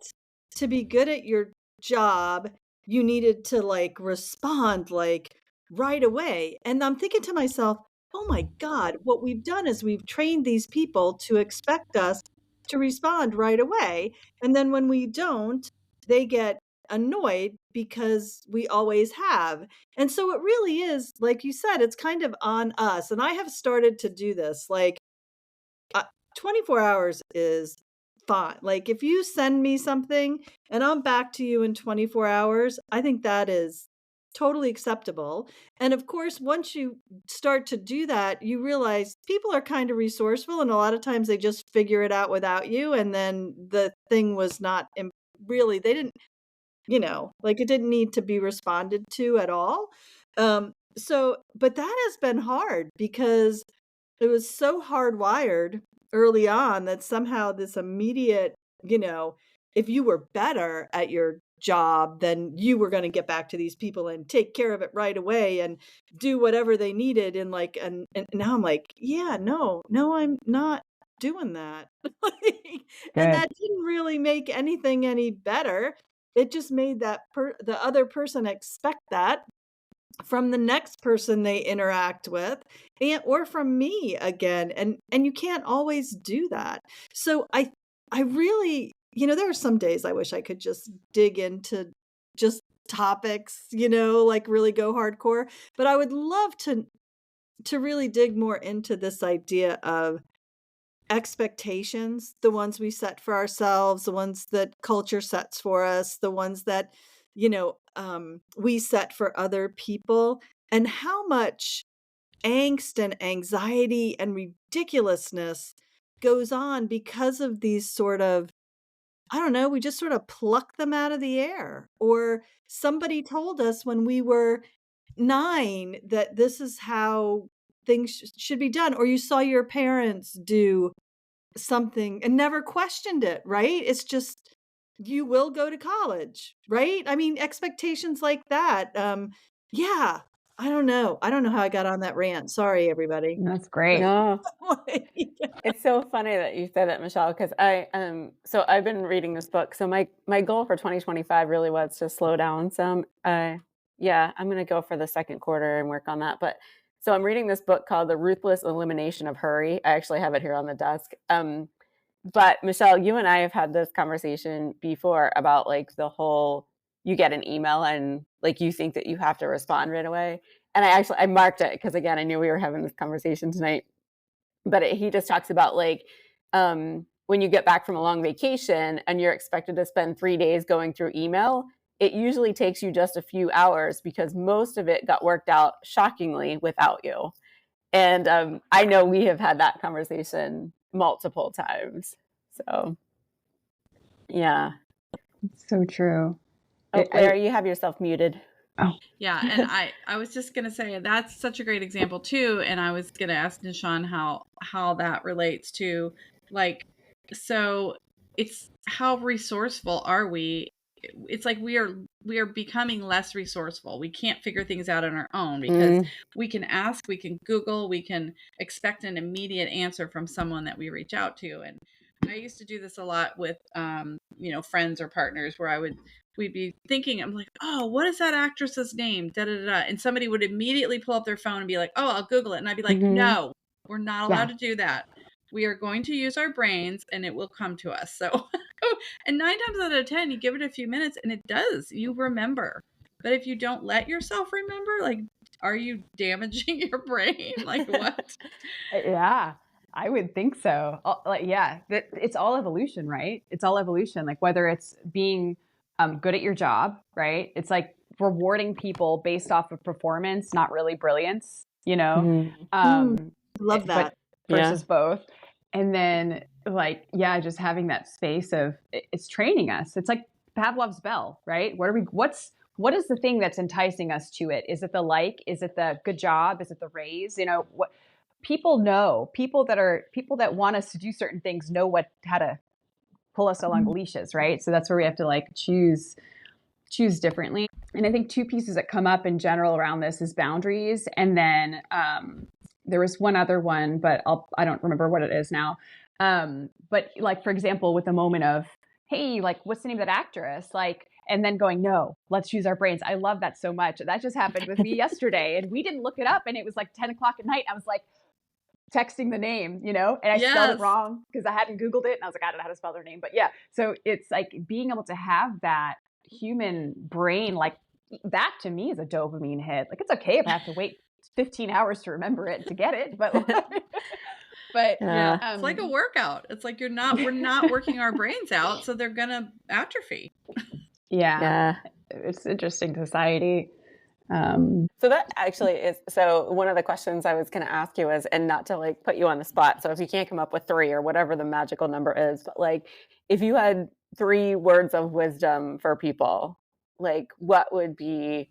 to be good at your job, you needed to respond right away. And I'm thinking to myself, oh my God, what we've done is we've trained these people to expect us to respond right away. And then when we don't, they get annoyed because we always have. And so it really is, like you said, it's kind of on us. And I have started to do this. Like, 24 hours is fine. Like, if you send me something and I'm back to you in 24 hours, I think that is totally acceptable. And of course, once you start to do that, you realize people are kind of resourceful, and a lot of times they just figure it out without you. And then the thing was not really, they didn't, like, it didn't need to be responded to at all. But that has been hard because it was so hardwired early on that somehow this immediate, you know, if you were better at your job, then you were going to get back to these people and take care of it right away and do whatever they needed. And like, and now I'm like, yeah, no, I'm not doing that. And Good. that didn't really make anything any better. It just made the other person expect that from the next person they interact with, or from me again, and you can't always do that. So I really, there are some days I wish I could just dig into just topics, like really go hardcore, but I would love to really dig more into this idea of expectations, the ones we set for ourselves, the ones that culture sets for us, the ones that, we set for other people, and how much angst and anxiety and ridiculousness goes on because of these sort of, I don't know, we just sort of pluck them out of the air. Or somebody told us when we were 9 that this is how things should be done, or you saw your parents do something and never questioned it, right? It's just, you will go to college, right? I mean, expectations like that. Yeah, I don't know. I don't know how I got on that rant. Sorry, everybody. That's great. No, it's so funny that you said that, Michelle, because so I've been reading this book. So my goal for 2025 really was to slow down some. Yeah, I'm going to go for the second quarter and work on that. But so I'm reading this book called The Ruthless Elimination of Hurry. I actually have it here on the desk. But Michelle, you and I have had this conversation before about like the whole, you get an email and like you think that you have to respond right away. And I marked it because again, I knew we were having this conversation tonight. But he just talks about like when you get back from a long vacation and you're expected to spend 3 days going through email, it usually takes you just a few hours because most of it got worked out shockingly without you. And I know we have had that conversation multiple times. So, yeah. So true. Oh, Claire, you have yourself muted. Oh. Yeah, and I was just gonna say that's such a great example too, and I was gonna ask Nishaan how that relates to, like, so it's how resourceful are we? It's like we are becoming less resourceful. We can't figure things out on our own because we can ask, we can Google, we can expect an immediate answer from someone that we reach out to. And I used to do this a lot with friends or partners where we'd be thinking, I'm like, oh, what is that actress's name? Da, da, da, da. And somebody would immediately pull up their phone and be like, oh, I'll Google it. And I'd be like, no, we're not allowed to do that. We are going to use our brains and it will come to us. So, and 9 times out of 10, you give it a few minutes and it does. You remember. But if you don't let yourself remember, like, are you damaging your brain? Like what? Yeah. I would think so. It's all evolution, right? It's all evolution. Like whether it's being good at your job, right? It's like rewarding people based off of performance, not really brilliance, Love that. versus both. And then just having that space of it's training us. It's like Pavlov's bell, right? What is the thing that's enticing us to it? Is it the like? Is it the good job? Is it the raise? What people know, people that want us to do certain things know how to pull us along leashes, right? So that's where we have to like choose differently. And I think 2 pieces that come up in general around this is boundaries. And then there was one other one, but I don't remember what it is now. But like, for example, with the moment of, hey, like, what's the name of that actress? Like, and then going, no, let's use our brains. I love that so much. That just happened with me yesterday. And we didn't look it up. And it was like 10 o'clock at night. I was like, texting the name, and I spelled it wrong because I hadn't Googled it. And I was like, I don't know how to spell their name. But yeah, so it's like being able to have that, human brain, like that to me is a dopamine hit. Like it's okay if I have to wait 15 hours to remember it to get it, but yeah, it's like a workout. It's like we're not working our brains out, so they're gonna atrophy. Yeah. It's interesting society. So that actually is, so one of the questions I was going to ask you is, and not to like put you on the spot, so if you can't come up with 3 or whatever the magical number is, but like if you had 3 words of wisdom for people, like what would be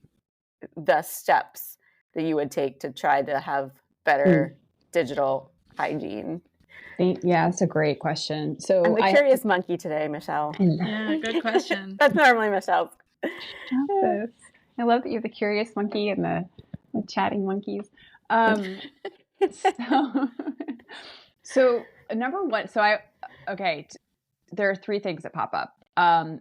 the steps that you would take to try to have better digital hygiene? Yeah, it's a great question. So I'm the curious monkey today, Michelle. Yeah, good question. That's normally Michelle's. I love that you're the curious monkey and the chatting monkeys. So number one, there are 3 things that pop up.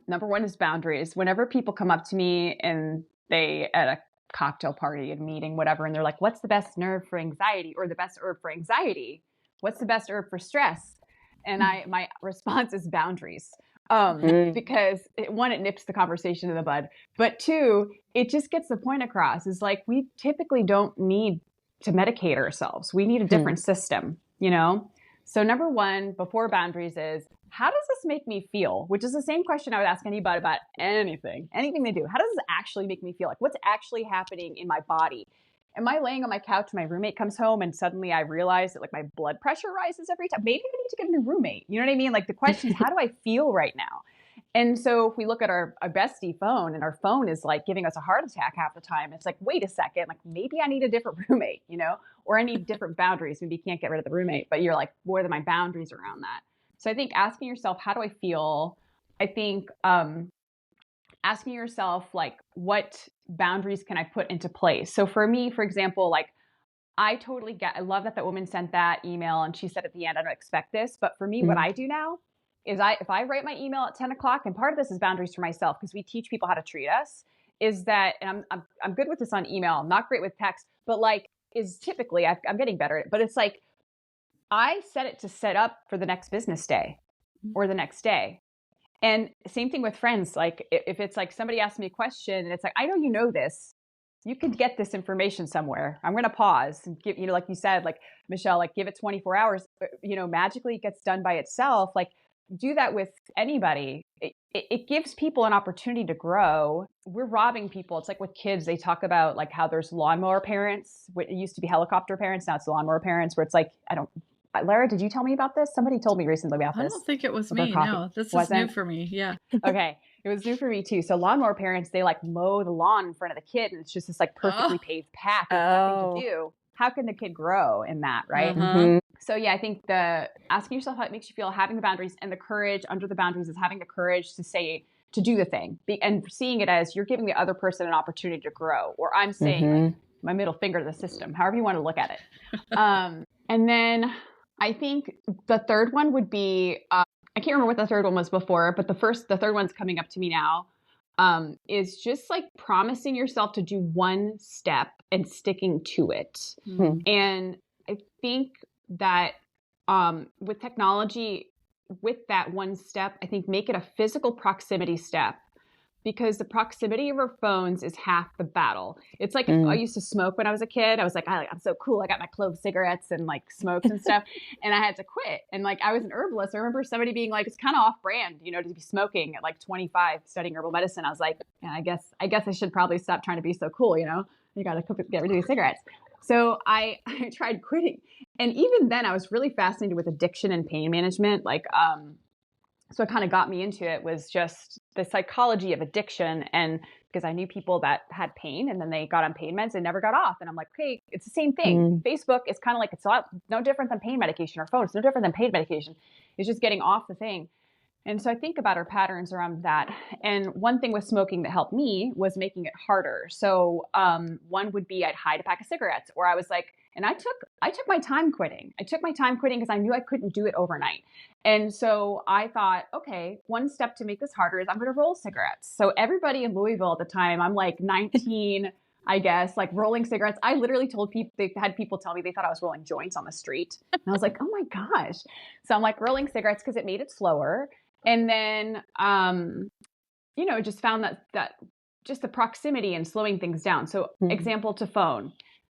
Number one is boundaries. Whenever people come up to me and they at a cocktail party, a meeting, whatever, and they're like, what's the best nerve for anxiety or the best herb for anxiety? What's the best herb for stress? And my response is boundaries. Because one, it nips the conversation in the bud, but 2, it just gets the point across. Is like, we typically don't need to medicate ourselves. We need a different system, you know? So number one, before boundaries is, how does this make me feel? Which is the same question I would ask anybody about anything they do. How does this actually make me feel? Like, what's actually happening in my body? Am I laying on my couch, my roommate comes home and suddenly I realize that like my blood pressure rises every time? Maybe I need to get a new roommate. You know what I mean? Like the question is, how do I feel right now? And so if we look at our bestie phone, and our phone is like giving us a heart attack half the time, it's like, wait a second, like maybe I need a different roommate, you know, or I need different boundaries. Maybe you can't get rid of the roommate, but you're like, what are my boundaries around that? So I think asking yourself, how do I feel? I think asking yourself, like, what boundaries can I put into place? So for me, for example, like, I love that woman sent that email and she said at the end, I don't expect this. But for me, what I do now is if I write my email at 10 o'clock, and part of this is boundaries for myself, because we teach people how to treat us, is that, and I'm good with this on email, I'm not great with text, but like, is typically, I'm getting better at it, but it's like, I set it to set up for the next business day or the next day. And same thing with friends. Like if it's like somebody asks me a question and it's like, I know you know this, you could get this information somewhere. I'm going to pause and give, you know, like you said, like Michelle, like give it 24 hours, you know, magically it gets done by itself. Like do that with anybody. It gives people an opportunity to grow. We're robbing people. It's like with kids, they talk about like how there's lawnmower parents. It used to be helicopter parents. Now it's lawnmower parents, where it's like, Lara, did you tell me about this? Somebody told me recently about this. I don't think it was me. No, this is new for me. Yeah. Okay. It was new for me too. So lawnmower parents, they like mow the lawn in front of the kid, and it's just this like perfectly paved path. Nothing to do. How can the kid grow in that, right? So yeah, I think asking yourself how it makes you feel, having the boundaries, and the courage under the boundaries is having the courage to do the thing, and seeing it as you're giving the other person an opportunity to grow, or I'm saying like, my middle finger to the system, however you want to look at it. And then I think the third one would be, I can't remember what the third one was before, but the third one's coming up to me now, is just like promising yourself to do one step and sticking to it. And I think that with technology, with that one step, I think make it a physical proximity step, because the proximity of our phones is half the battle. It's like, I used to smoke when I was a kid. I was like, I'm so cool. I got my clove cigarettes and like smokes and stuff. And I had to quit. And like, I was an herbalist. I remember somebody being like, it's kind of off brand, you know, to be smoking at like 25 studying herbal medicine. I was like, yeah, I guess I should probably stop trying to be so cool. You know, you got to get rid of these cigarettes. So I tried quitting. And even then I was really fascinated with addiction and pain management. Like, so it kind of got me into it, was just the psychology of addiction. And because I knew people that had pain and then they got on pain meds and never got off. And I'm like, okay, it's the same thing. Facebook is kind of like, it's no different than pain medication, or phone. It's no different than pain medication. It's just getting off the thing. And so I think about our patterns around that. And one thing with smoking that helped me was making it harder. So one would be I'd hide a pack of cigarettes, or I was like, and I took my time quitting. I took my time quitting because I knew I couldn't do it overnight. And so I thought, okay, one step to make this harder is I'm going to roll cigarettes. So everybody in Louisville at the time, I'm like 19, I guess, like rolling cigarettes. I literally told people, they had people tell me they thought I was rolling joints on the street. And I was like, oh my gosh. So I'm like rolling cigarettes because it made it slower. And then just found that just the proximity and slowing things down. So example to phone,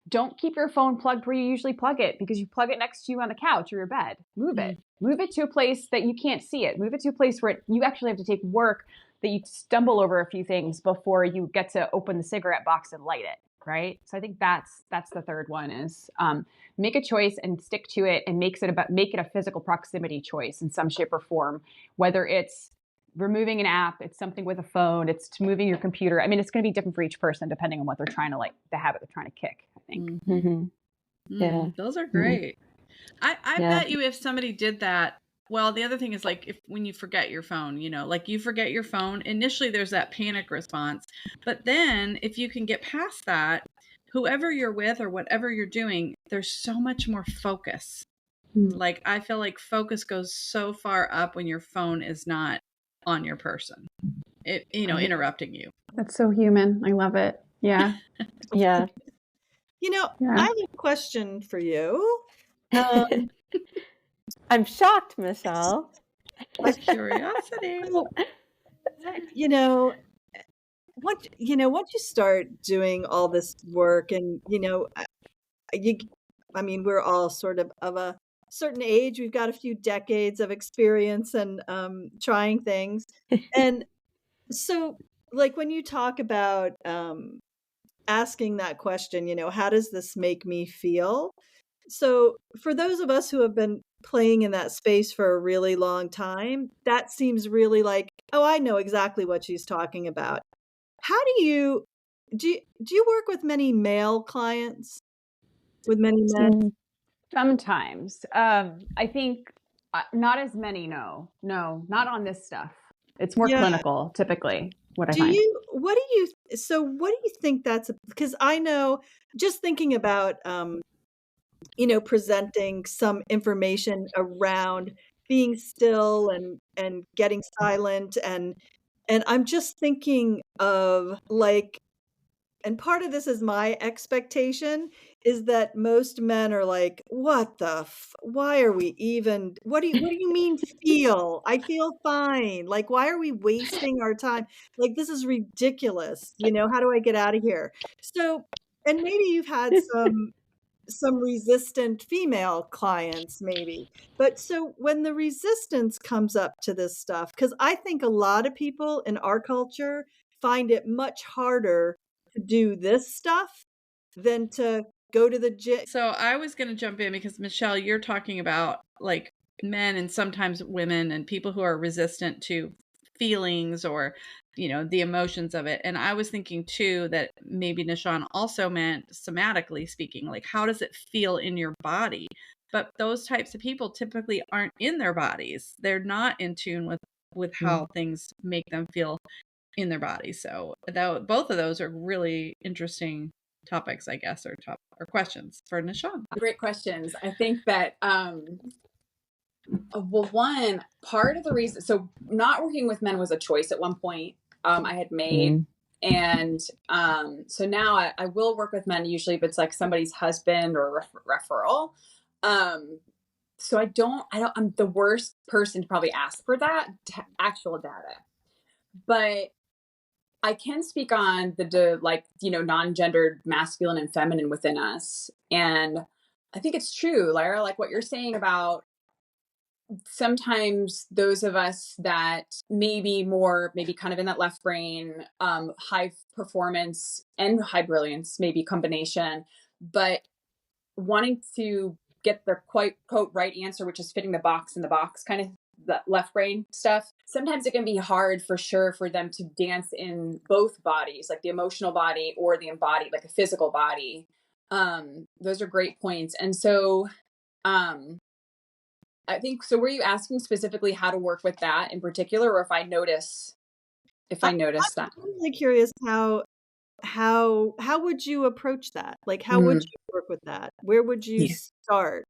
don't keep your phone plugged where you usually plug it, because you plug it next to you on the couch or your bed. Move it to a place that you can't see it. Move it to a place where you actually have to take work, that you stumble over a few things before you get to open the cigarette box and light it. Right. So I think that's the third one is make a choice and stick to it, and make it a physical proximity choice in some shape or form, whether it's removing an app, it's something with a phone, it's moving your computer. I mean, it's going to be different for each person depending on what they're trying to the habit they're trying to kick, I think. Yeah. Those are great. I bet you if somebody did that, well, the other thing is when you forget your phone, you forget your phone, initially there's that panic response. But then if you can get past that, whoever you're with or whatever you're doing, there's so much more focus. I feel like focus goes so far up when your phone is not on your person, interrupting you. That's so human. I love it. Yeah. Yeah. I have a question for you. I'm shocked, Michelle. With curiosity. Once you start doing all this work, and we're all sort of a certain age. We've got a few decades of experience and trying things, and so when you talk about asking that question, how does this make me feel? So for those of us who have been playing in that space for a really long time, that seems really oh, I know exactly what she's talking about. How do you work with many male clients? With many men? Sometimes. I think not as many, no, not on this stuff. It's more clinical, typically, what I find. What do you think that's, because I know, just thinking about presenting some information around being still and getting silent, and I'm just thinking of and part of this is my expectation, is that most men are what the why are we even, what do you mean feel? I feel fine. Why are we wasting our time? This is ridiculous. How do I get out of here? So, and maybe you've had some resistant female clients, maybe. But so when the resistance comes up to this stuff, because I think a lot of people in our culture find it much harder to do this stuff than to go to the gym. So I was going to jump in because, Michelle, you're talking about men and sometimes women and people who are resistant to feelings or the emotions of it. And I was thinking too that maybe Nishaan also meant somatically speaking, how does it feel in your body? But those types of people typically aren't in their bodies. They're not in tune with how things make them feel in their body. So both of those are really interesting topics, I guess, or questions for Nishaan. Great questions. I think that well, one part of the reason, so not working with men was a choice at one point I had made. And so now I will work with men usually if it's somebody's husband or referral. So I'm the worst person to probably ask for that actual data, but I can speak on the non-gendered masculine and feminine within us. And I think it's true, Lyra, what you're saying about sometimes those of us that maybe kind of in that left brain, high performance and high brilliance, maybe combination, but wanting to get the quote right answer, which is fitting the box in the box, kind of the left brain stuff. Sometimes it can be hard for sure for them to dance in both bodies, the emotional body or the embodied, a physical body. Those are great points. And so, I think, so were you asking specifically how to work with that in particular, or if I notice that? I'm really curious how would you approach that? How would you work with that? Where would you start?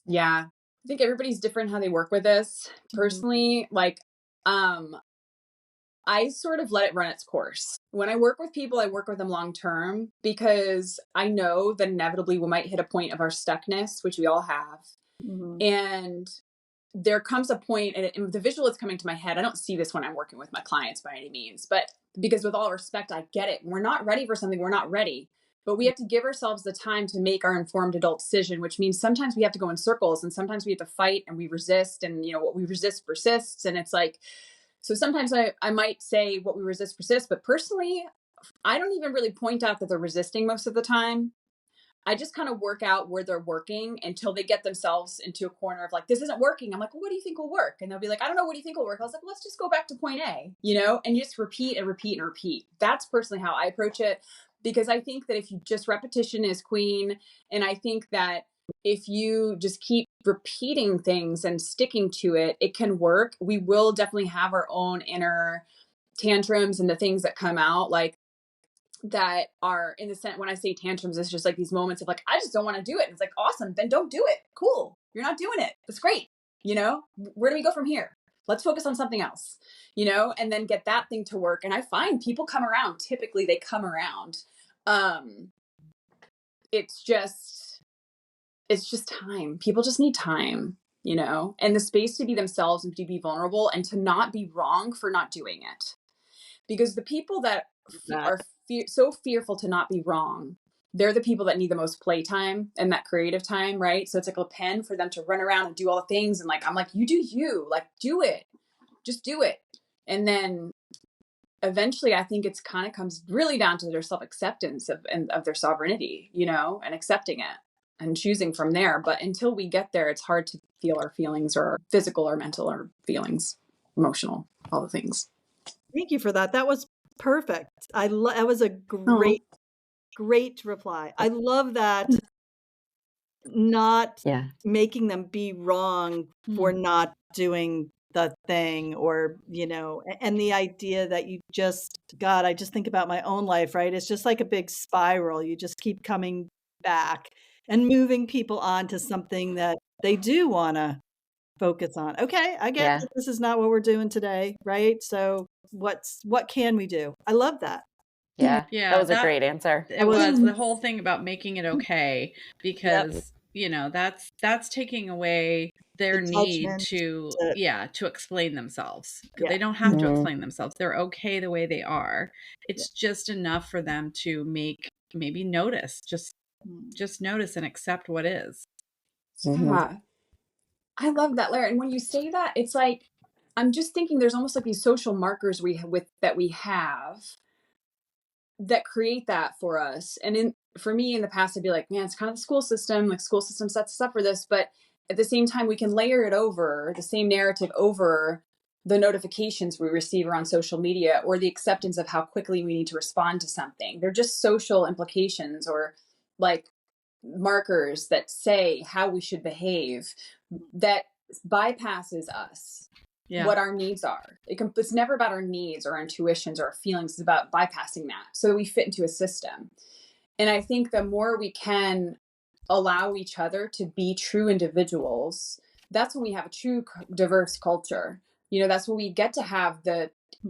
Yeah. I think everybody's different how they work with this. Personally, I sort of let it run its course. When I work with people, I work with them long term because I know that inevitably we might hit a point of our stuckness, which we all have. And there comes a point, and the visual is coming to my head. I don't see this when I'm working with my clients by any means, but because with all respect, I get it. We're not ready for something. We're not ready, but we have to give ourselves the time to make our informed adult decision, which means sometimes we have to go in circles and sometimes we have to fight and we resist, and what we resist persists. And it's like, so sometimes I might say what we resist persists, but personally, I don't even really point out that they're resisting most of the time. I just kind of work out where they're working until they get themselves into a corner of like, this isn't working. I'm like, well, what do you think will work? And they'll be like, I don't know. What do you think will work? I was like, let's just go back to point A, and you just repeat and repeat and repeat. That's personally how I approach it, because I think that if you just repetition is queen. And I think that if you just keep repeating things and sticking to it, it can work. We will definitely have our own inner tantrums and the things that come out, like, that are in the sense, when I say tantrums, it's just like these moments of like, I just don't want to do it. And it's like, awesome, then don't do it. Cool. You're not doing it. That's great. Where do we go from here? Let's focus on something else, and then get that thing to work. And I find people come around. Typically they come around. It's just time. People just need time, and the space to be themselves and to be vulnerable and to not be wrong for not doing it. Because the people that are so fearful to not be wrong, they're the people that need the most playtime and that creative time, right? So it's like a pen for them to run around and do all the things. And like, I'm like, you do you, like, do it, just do it. And then eventually I think it's kind of comes really down to their self-acceptance of their sovereignty, and accepting it and choosing from there. But until we get there, it's hard to feel our feelings, or physical or mental or feelings, emotional, all the things. Thank you for that. That was perfect. That was a great reply. I love that. Not making them be wrong for not doing the thing, or, and the idea that I just think about my own life, right? It's just like a big spiral. You just keep coming back and moving people on to something that they do want to focus on. Okay, I get that this is not what we're doing today, right? So what can we do? I love that. Yeah, that was a great answer. It was the whole thing about making it okay, because that's taking away their need to explain themselves. They don't have to explain themselves. They're okay the way they are. It's just enough for them to maybe notice, just notice and accept what is. Yeah. I love that, Lara. And when you say that, it's like, I'm just thinking there's almost like these social markers we have that create that for us. And for me in the past, I'd be like, man, it's kind of the school system. Like, school system sets us up for this. But at the same time, we can layer it over, the same narrative over the notifications we receive around social media, or the acceptance of how quickly we need to respond to something. They're just social implications, or like markers that say how we should behave, that bypasses us. What our needs are. It's never about our needs or our intuitions or our feelings. It's about bypassing that so that we fit into a system. And I think the more we can allow each other to be true individuals, that's when we have a true diverse culture. That's when we get to have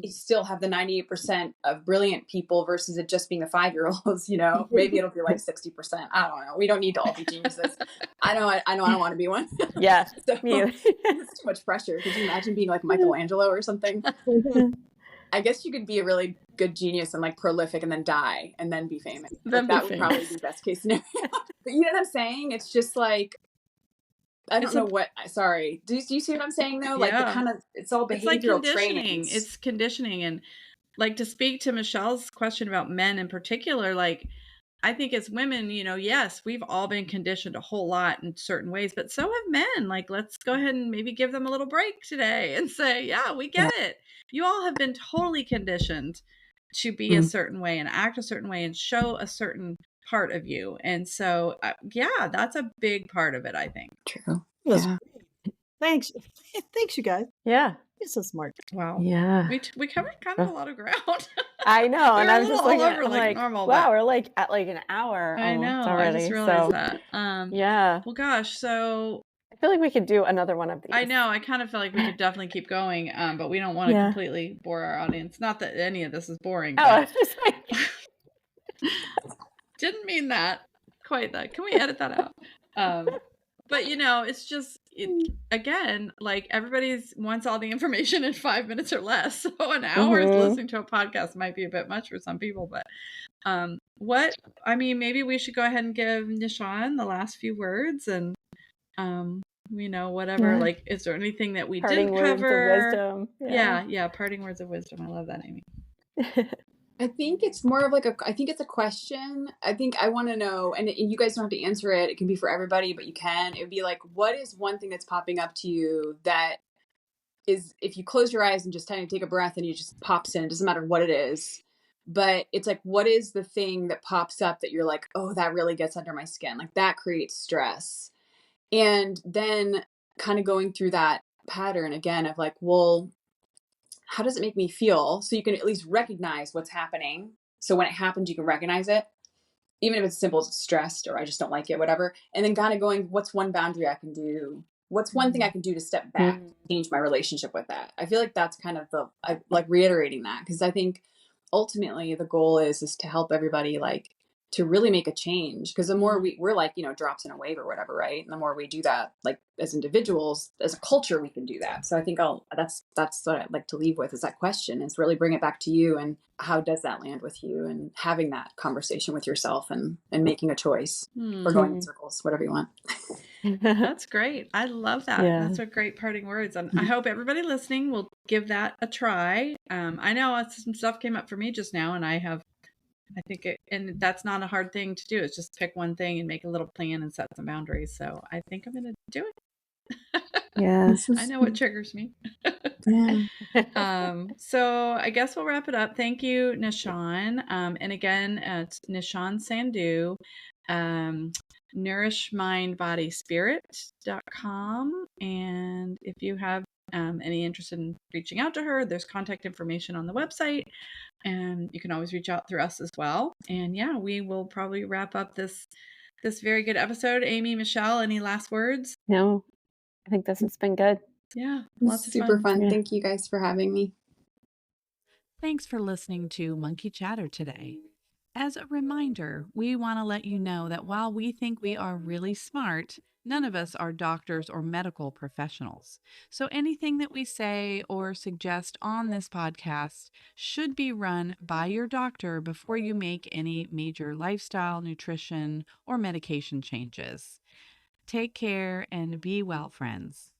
still have the 98% of brilliant people versus it just being the 5-year-olds, maybe it'll be like 60%. I don't know. We don't need to all be geniuses. I know I don't want to be one. Yeah. So it's too much pressure. Could you imagine being like Michelangelo or something? I guess you could be a really good genius and like prolific and then die and then be famous. Would probably be best case scenario. But you know what I'm saying? It's just like, I don't know what, sorry. Do you see what I'm saying though? Like the kind of, it's all behavioral training. It's conditioning. And like, to speak to Michelle's question about men in particular, like, I think as women, yes, we've all been conditioned a whole lot in certain ways, but so have men. Like, let's go ahead and maybe give them a little break today and say, yeah, we get it. You all have been totally conditioned to be a certain way and act a certain way and show a certain part of you. And so, that's a big part of it, I think. True. Yeah. Thanks, you guys. Yeah. You're so smart. Wow. Yeah. We covered kind of a lot of ground. I know. And I was just all looking over like normal. Wow, we're like at like an hour I know. already. I just realized that. Yeah. Well, gosh. So I feel like we could do another one of these. I know. I kind of feel like we could definitely keep going, but we don't want to completely bore our audience. Not that any of this is boring. Oh, I was just like... Didn't mean that. Quite that. Can we edit that out? But it's just again, like everybody's wants all the information in 5 minutes or less. So an hour is listening to a podcast might be a bit much for some people, but maybe we should go ahead and give Nishaan the last few words and whatever, like, is there anything that we Parting didn't words cover? of wisdom. Yeah, parting words of wisdom. I love that, Amy. I think it's more of like I think it's a question. I think I want to know, and you guys don't have to answer it. It can be for everybody, but you can. It would be like, what is one thing that's popping up to you that is, if you close your eyes and just kind of take a breath and you just pops in, it doesn't matter what it is. But it's like, what is the thing that pops up that you're like, oh, that really gets under my skin? Like that creates stress. And then kind of going through that pattern again of like, well, how does it make me feel? So you can at least recognize what's happening. So when it happens, you can recognize it, even if it's simple as stressed or I just don't like it, whatever. And then kind of going, what's one boundary I can do? What's one thing I can do to step back, change my relationship with that? I feel like that's kind of I like reiterating that, because I think ultimately the goal is to help everybody, like, to really make a change. Because the more we're like, drops in a wave or whatever, right? And the more we do that, like as individuals, as a culture, we can do that. So I think that's what I'd like to leave with, is that question, is really bring it back to you, and how does that land with you, and having that conversation with yourself, and making a choice, or going in circles, whatever you want. That's great. I love that. Yeah. That's a great parting words. And I hope everybody listening will give that a try. I know some stuff came up for me just now, and and that's not a hard thing to do. It's just pick one thing and make a little plan and set some boundaries. So I think I'm going to do it. Yeah. I know what triggers me. So I guess we'll wrap it up. Thank you, Nishaan. And again, it's Nishaan Sandhu, nourishmindbodyspirit.com. And if you have any interest in reaching out to her, there's contact information on the website, and you can always reach out through us as well. And yeah, we will probably wrap up this very good episode. Amy, Michelle, any last words? No, I think this has been good. Yeah, lots of Super fun. Yeah. Thank you guys for having me. Thanks for listening to Monkey Chatter today. As a reminder, we want to let you know that while we think we are really smart, none of us are doctors or medical professionals. So anything that we say or suggest on this podcast should be run by your doctor before you make any major lifestyle, nutrition, or medication changes. Take care and be well, friends.